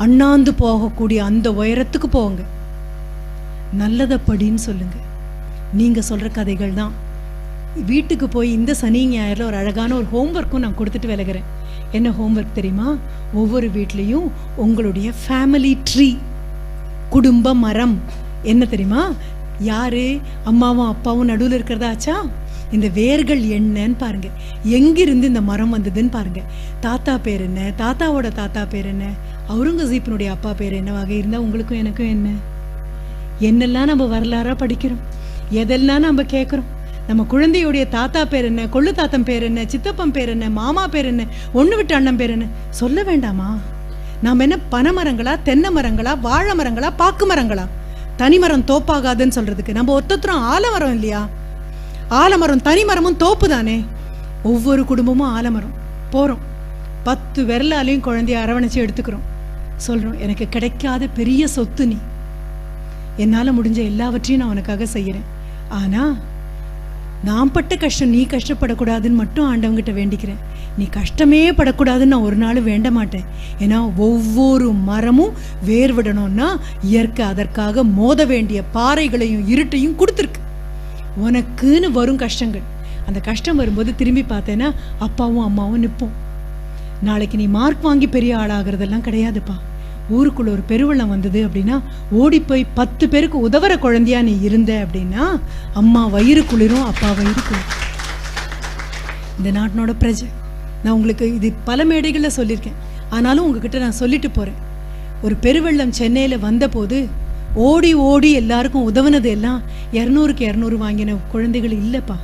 அண்ணாந்து போகக்கூடிய அந்த உயரத்துக்கு போங்க. நல்லதை படின்னு சொல்லுங்க. நீங்கள் சொல்கிற கதைகள் தான். வீட்டுக்கு போய் இந்த சனி ஞாயிறில் ஒரு அழகான ஒரு ஹோம்ஒர்க்கும் நான் கொடுத்துட்டு விலகிறேன். என்ன ஹோம்ஒர்க் தெரியுமா? ஒவ்வொரு வீட்லேயும் உங்களுடைய ஃபேமிலி ட்ரீ, குடும்ப மரம் என்ன தெரியுமா? யாரு அம்மாவும் அப்பாவும் நடுவில் இருக்கிறதாச்சா? இந்த வேர்கள் என்னன்னு பாருங்க, எங்கிருந்து இந்த மரம் வந்ததுன்னு பாருங்க. தாத்தா பேர் என்ன, தாத்தாவோட தாத்தா பேர் என்ன, அவுரங்கசீப்பினுடைய அப்பா பேர் என்னவாக இருந்தால் உங்களுக்கும் எனக்கும் என்ன? என்னெல்லாம் நம்ம வரலாறாக படிக்கிறோம், எதெல்லாம் நம்ம கேட்குறோம். நம்ம குழந்தையுடைய தாத்தா பேர் என்ன, கொள்ளு தாத்தன் பேர் என்ன, சித்தப்பன் பேர் என்ன, மாமா பேர் என்ன, ஒன்று விட்டு அண்ணன் பேர் என்ன சொல்ல வேண்டாமா? நாம் என்ன பனைமரங்களா, தென்னை மரங்களா, வாழை மரங்களா, பாக்கு மரங்களா? தனிமரம் தோப்பாகாதுன்னு சொல்றதுக்கு நம்ம ஒத்தத்துறோம் ஆலமரம் இல்லையா? ஆலமரம் தனிமரமும் தோப்பு தானே. ஒவ்வொரு குடும்பமும் ஆலமரம். போகிறோம் 10 விரலாலையும் குழந்தைய அரவணைச்சு எடுத்துக்கிறோம். சொல்கிறோம், எனக்கு கிடைக்காத பெரிய சொத்து நீ, என்னால் முடிஞ்ச எல்லாவற்றையும் நான் உனக்காக செய்கிறேன். ஆனால் நான் பட்ட கஷ்டம் நீ கஷ்டப்படக்கூடாதுன்னு மட்டும் ஆண்டவங்கிட்ட வேண்டிக்கிறேன். நீ கஷ்டமே படக்கூடாதுன்னு நான் ஒரு நாள் வேண்ட மாட்டேன். ஏன்னா ஒவ்வொரு மரமும் வேர் விடணும்னா இயற்கை அதற்காக மோத வேண்டிய பாறைகளையும் இருட்டையும் கொடுத்துருக்கு. உனக்குன்னு வரும் கஷ்டங்கள் அந்த கஷ்டம் வரும்போது திரும்பி பார்த்தேன்னா அப்பாவும் அம்மாவும் நிற்போம். நாளைக்கு நீ மார்க் வாங்கி பெரிய ஆளாகிறதெல்லாம் கிடையாதுப்பா. ஊருக்குள்ள ஒரு பெருவெள்ளம் வந்தது அப்படின்னா ஓடி போய் 10 பேருக்கு உதவுற குழந்தையா நீ இருந்த அப்படின்னா அம்மா வயிறு குளிரும், அப்பா வயிறு குளிரும். இந்த நாட்டினோட பிரஜை. நான் உங்களுக்கு இது பல மேடைகளில் சொல்லியிருக்கேன், ஆனாலும் உங்ககிட்ட நான் சொல்லிட்டு போகிறேன். ஒரு பெருவெள்ளம் சென்னையில் வந்தபோது ஓடி ஓடி எல்லாருக்கும் உதவுனது எல்லாம் 200க்கு 200 வாங்கின குழந்தைகள் இல்லைப்பா.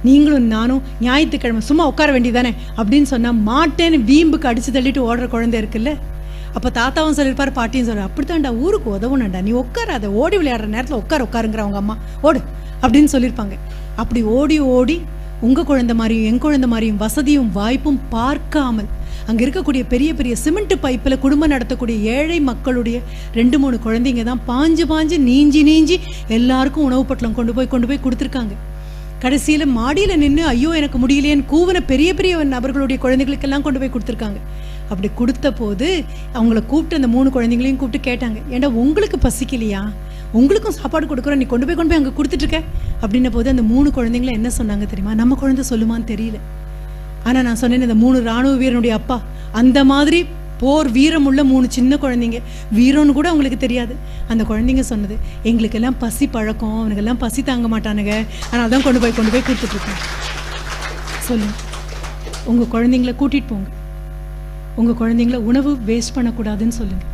நீங்களும் நானும் ஞாயிற்றுக்கிழமை சும்மா உட்கார வேண்டியதானே அப்படின்னு சொன்னால் மாட்டேன்னு வீம்புக்கு அடித்து தள்ளிட்டு ஓடுற குழந்தை இருக்குல்ல. அப்போ தாத்தாவும் சொல்லியிருப்பார், பாட்டியும் சொல்கிறார், அப்படித்தான்டா ஊருக்கு உதவுனண்டா, நீ உட்காராத, ஓடி விளையாடுற நேரத்தில் உட்காருங்கிற அவங்க அம்மா ஓடு அப்படின்னு சொல்லியிருப்பாங்க. அப்படி ஓடி ஓடி உங்கள் குழந்தை மாதிரியும் என் குழந்தை மாதிரியும் வசதியும் வாய்ப்பும் பார்க்காமல் அங்கே இருக்கக்கூடிய பெரிய பெரிய சிமெண்ட் பைப்பில் குடும்பம் நடத்தக்கூடிய ஏழை மக்களுடைய 2-3 குழந்தைங்க தான் பாஞ்சு நீஞ்சி எல்லாருக்கும் உணவு பொட்டலம் கொண்டு போய் கொடுத்துருக்காங்க. கடைசியில் மாடியில் நின்று ஐயோ எனக்கு முடியலையேன்னு கூவின பெரிய பெரிய நபர்களுடைய குழந்தைகளுக்கெல்லாம் கொண்டு போய் கொடுத்துருக்காங்க. அப்படி கொடுத்த போது அவங்கள கூப்பிட்டு அந்த 3 குழந்தைங்களையும் கூப்பிட்டு கேட்டாங்க, ஏண்டா உங்களுக்கு பசிக்கலையா, உங்களுக்கும் சாப்பாடு கொடுக்குறோம், நீ கொண்டு போய் அங்கே கொடுத்துட்ருக்க அப்படின்ன போது அந்த 3 குழந்தைங்களும் என்ன சொன்னாங்க தெரியுமா? நம்ம குழந்தை சொல்லுமான்னு தெரியல, ஆனால் நான் சொன்னேன் இந்த 3 இராணுவ வீரனுடைய அப்பா அந்த மாதிரி போர் வீரம் உள்ள 3 சின்ன குழந்தைங்க, வீரம்னு கூட அவங்களுக்கு தெரியாது. அந்த குழந்தைங்க சொன்னது, எங்களுக்கெல்லாம் பசி பழக்கம், அவனுக்கெல்லாம் பசி தாங்க மாட்டானுங்க, ஆனால் தான் கொண்டு போய் கொடுத்துட்ருக்கேன். சொல்லுங்க, உங்கள் குழந்தைங்கள கூட்டிகிட்டு போங்க, உங்கள் குழந்தைங்கள உணவு வேஸ்ட் பண்ணக்கூடாதுன்னு சொல்லுங்கள்.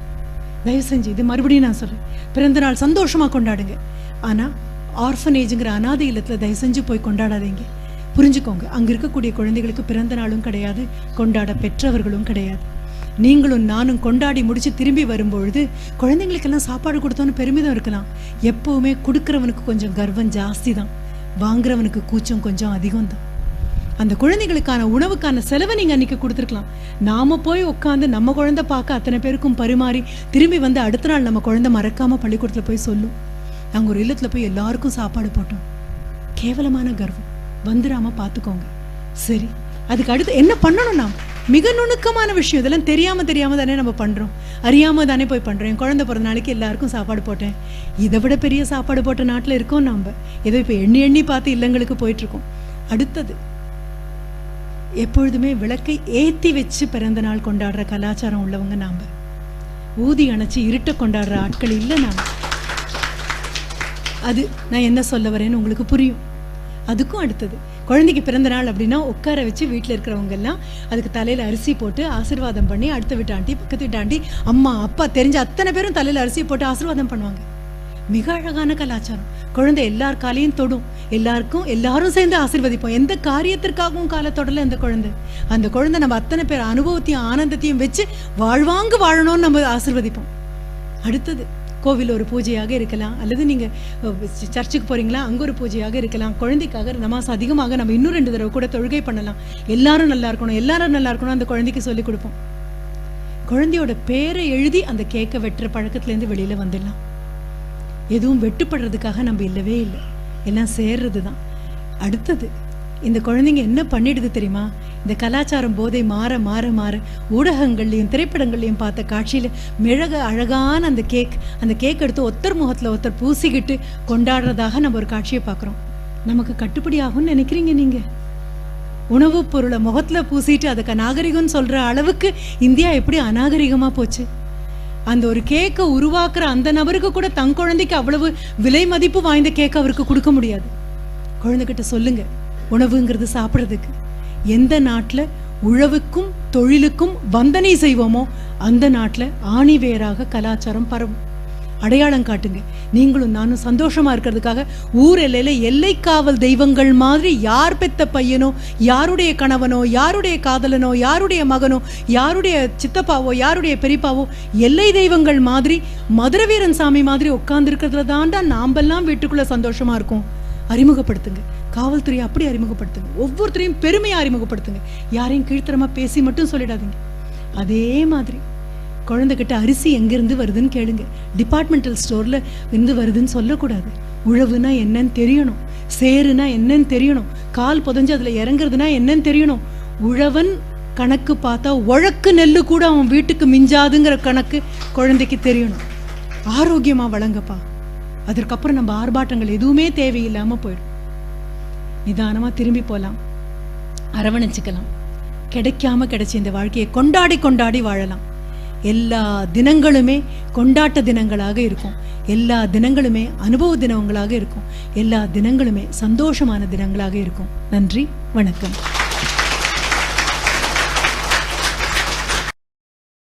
தயவு செஞ்சு இது மறுபடியும் நான் சொல்கிறேன், பிறந்த நாள் சந்தோஷமாக கொண்டாடுங்க, ஆனால் ஆர்ஃபனேஜுங்கிற அனாதை இல்லத்தில் தயவு செஞ்சு போய் கொண்டாடாதீங்க. புரிஞ்சுக்கோங்க, அங்கே இருக்கக்கூடிய குழந்தைகளுக்கு பிறந்த நாளும் கிடையாது, கொண்டாட பெற்றவர்களும் கிடையாது. நீங்களும் நானும் கொண்டாடி முடித்து திரும்பி வரும்பொழுது குழந்தைங்களுக்கெல்லாம் சாப்பாடு கொடுத்தோன்னு பெருமிதம் இருக்கலாம். எப்போவுமே கொடுக்குறவனுக்கு கொஞ்சம் கர்வம் ஜாஸ்தி தான், வாங்குறவனுக்கு கூச்சம் கொஞ்சம் அதிகம் தான். அந்த குழந்தைகளுக்கான உணவுக்கான செலவை நீங்கள் அன்றைக்கி கொடுத்துருக்கலாம். நாம் போய் உட்காந்து நம்ம குழந்தை பார்க்க அத்தனை பேருக்கும் பரிமாறி திரும்பி வந்து அடுத்த நாள் நம்ம குழந்தை மறக்காமல் பள்ளிக்கூடத்தில் போய் சொல்லும், நாங்கள் ஒரு இல்லத்தில் போய் எல்லாருக்கும் சாப்பாடு போட்டோம். கேவலமான கர்வம் வந்துடாமல் பார்த்துக்கோங்க. சரி, அதுக்கு அடுத்து என்ன பண்ணணும்? நாம் மிக நுணுக்கமான விஷயம், இதெல்லாம் தெரியாமல் தானே நம்ம பண்ணுறோம், அறியாமல் தானே போய் பண்ணுறோம். என் குழந்தை பிறந்த நாளைக்கு எல்லாருக்கும் சாப்பாடு போட்டேன், இதை விட பெரிய சாப்பாடு போட்ட நாட்டில் இருக்கோம் நம்ம. ஏதோ இப்போ எண்ணி பார்த்து இல்லங்களுக்கு போயிட்டுருக்கோம். அடுத்தது, எப்பொழுதுமே விளக்கை ஏற்றி வச்சு பிறந்த நாள் கொண்டாடுற கலாச்சாரம் உள்ளவங்க நாம். ஊதி அணைச்சி இருட்டை கொண்டாடுற ஆட்கள் இல்லை நாம். அது நான் என்ன சொல்ல வரேன்னு உங்களுக்கு புரியும். அதுக்கும் அடுத்தது, குழந்தைக்கு பிறந்த நாள் அப்படின்னா உட்கார வச்சு வீட்டில் இருக்கிறவங்க எல்லாம் அதுக்கு தலையில் அரிசி போட்டு ஆசீர்வாதம் பண்ணி, அடுத்த வீட்டு ஆண்டி பக்கத்து வீட்டு ஆண்டி அம்மா அப்பா தெரிஞ்ச அத்தனை பேரும் தலையில் அரிசி போட்டு ஆசீர்வாதம் பண்ணுவாங்க. மிக அழகான கலாச்சாரம். குழந்தை எல்லார் காலையும் தொடும், எல்லாரும் சேர்ந்து ஆசீர்வதிப்போம். எந்த காரியத்திற்காகவும் காலத்தொடல அந்த குழந்தை நம்ம அத்தனை பேர் அனுபவத்தையும் ஆனந்தத்தையும் வச்சு வாழ்வாங்கு வாழணும்னு நம்ம ஆசீர்வதிப்போம். அடுத்தது, கோவில் ஒரு பூஜையாக இருக்கலாம், அல்லது நீங்கள் சர்ச்சுக்கு போகிறீங்களா அங்கே ஒரு பூஜையாக இருக்கலாம். குழந்தைக்காக நமாஸ் அதிகமாக நம்ம இன்னும் 2 தடவை கூட தொழுகை பண்ணலாம். எல்லாரும் நல்லா இருக்கணும் அந்த குழந்தைக்கு சொல்லிக் கொடுப்போம். குழந்தையோட பேரை எழுதி அந்த கேக்கை வெட்டுற பழக்கத்துலேருந்து வெளியில் வந்துடலாம். எதுவும் வெட்டுப்படுறதுக்காக நம்ம இல்லவே இல்லை, எல்லாம் சேர்றது தான். அடுத்தது, இந்த குழந்தைங்க என்ன பண்ணிடுது தெரியுமா? இந்த கலாச்சாரம் போதை மாற மாற மாற ஊடகங்கள்லையும் திரைப்படங்கள்லையும் பார்த்த காட்சியில் மிளக அழகான அந்த கேக் எடுத்து ஒருத்தர் முகத்தில் ஒருத்தர் பூசிக்கிட்டு கொண்டாடுறதாக நம்ம ஒரு காட்சியை பார்க்குறோம். நமக்கு கட்டுப்படி ஆகும்னு நினைக்கிறீங்க நீங்கள்? உணவுப் பொருளை முகத்தில் பூசிட்டு அதுக்கு நாகரிகம்னு சொல்கிற அளவுக்கு இந்தியா எப்படி அநாகரிகமாக போச்சு? அந்த ஒரு கேக்கை உருவாக்குற அந்த நபருக்கு கூட தன் குழந்தைக்கு அவ்வளவு விலை மதிப்பு வாய்ந்த கேக்கை அவருக்கு கொடுக்க முடியாது. குழந்தைகிட்ட சொல்லுங்க, உணவுங்கிறது சாப்பிட்றதுக்கு. எந்த நாட்டில் உழவுக்கும் தொழிலுக்கும் வந்தனை செய்வோமோ அந்த நாட்டில் ஆணி வேராக கலாச்சாரம் பரவும். அடையாளம் காட்டுங்க. நீங்களும் நானும் சந்தோஷமா இருக்கிறதுக்காக ஊர் எல்லையில எல்லை காவல் தெய்வங்கள் மாதிரி யார் பெத்த பையனோ, யாருடைய கணவனோ, யாருடைய காதலனோ, யாருடைய மகனோ, யாருடைய சித்தப்பாவோ, யாருடைய பெரியப்பாவோ எல்லை தெய்வங்கள் மாதிரி மதுரை வீரன் சாமி மாதிரி உட்கார்ந்து இருக்கிறதுல தாண்டா நாம்பெல்லாம் வீட்டுக்குள்ள சந்தோஷமா இருக்கும். அறிமுகப்படுத்துங்க. காவல்துறையை அப்படி அறிமுகப்படுத்துங்க. ஒவ்வொருத்தரையும் பெருமையை அறிமுகப்படுத்துங்க. யாரையும் கீழ்த்தரமா பேசி மட்டும் சொல்லிடாதீங்க. அதே மாதிரி குழந்தைகிட்ட அரிசி எங்கேருந்து வருதுன்னு கேளுங்க. டிபார்ட்மெண்டல் ஸ்டோரில் இருந்து வருதுன்னு சொல்லக்கூடாது. உழவுனா என்னன்னு தெரியணும், சேருனா என்னன்னு தெரியணும், கால் புதஞ்சு அதில் இறங்குறதுனா என்னன்னு தெரியணும். உழவன் கணக்கு பார்த்தா உழக்கு நெல்லு கூட அவன் வீட்டுக்கு மிஞ்சாதுங்கிற கணக்கு குழந்தைக்கு தெரியணும். ஆரோக்கியமாக வழங்கப்பா. அதற்கப்புறம் நம்ம ஆர்ப்பாட்டங்கள் எதுவுமே தேவையில்லாமல் போயிடும். நிதானமாக திரும்பி போகலாம், அரவணைச்சிக்கலாம். கிடைக்காம கிடைச்ச இந்த வாழ்க்கையை கொண்டாடி கொண்டாடி வாழலாம். எல்லா தினங்களுமே கொண்டாட்ட தினங்களாக இருக்கும். எல்லா தினங்களுமே அனுபவ தினங்களாக இருக்கும். எல்லா தினங்களுமே சந்தோஷமான தினங்களாக இருக்கும். நன்றி, வணக்கம்.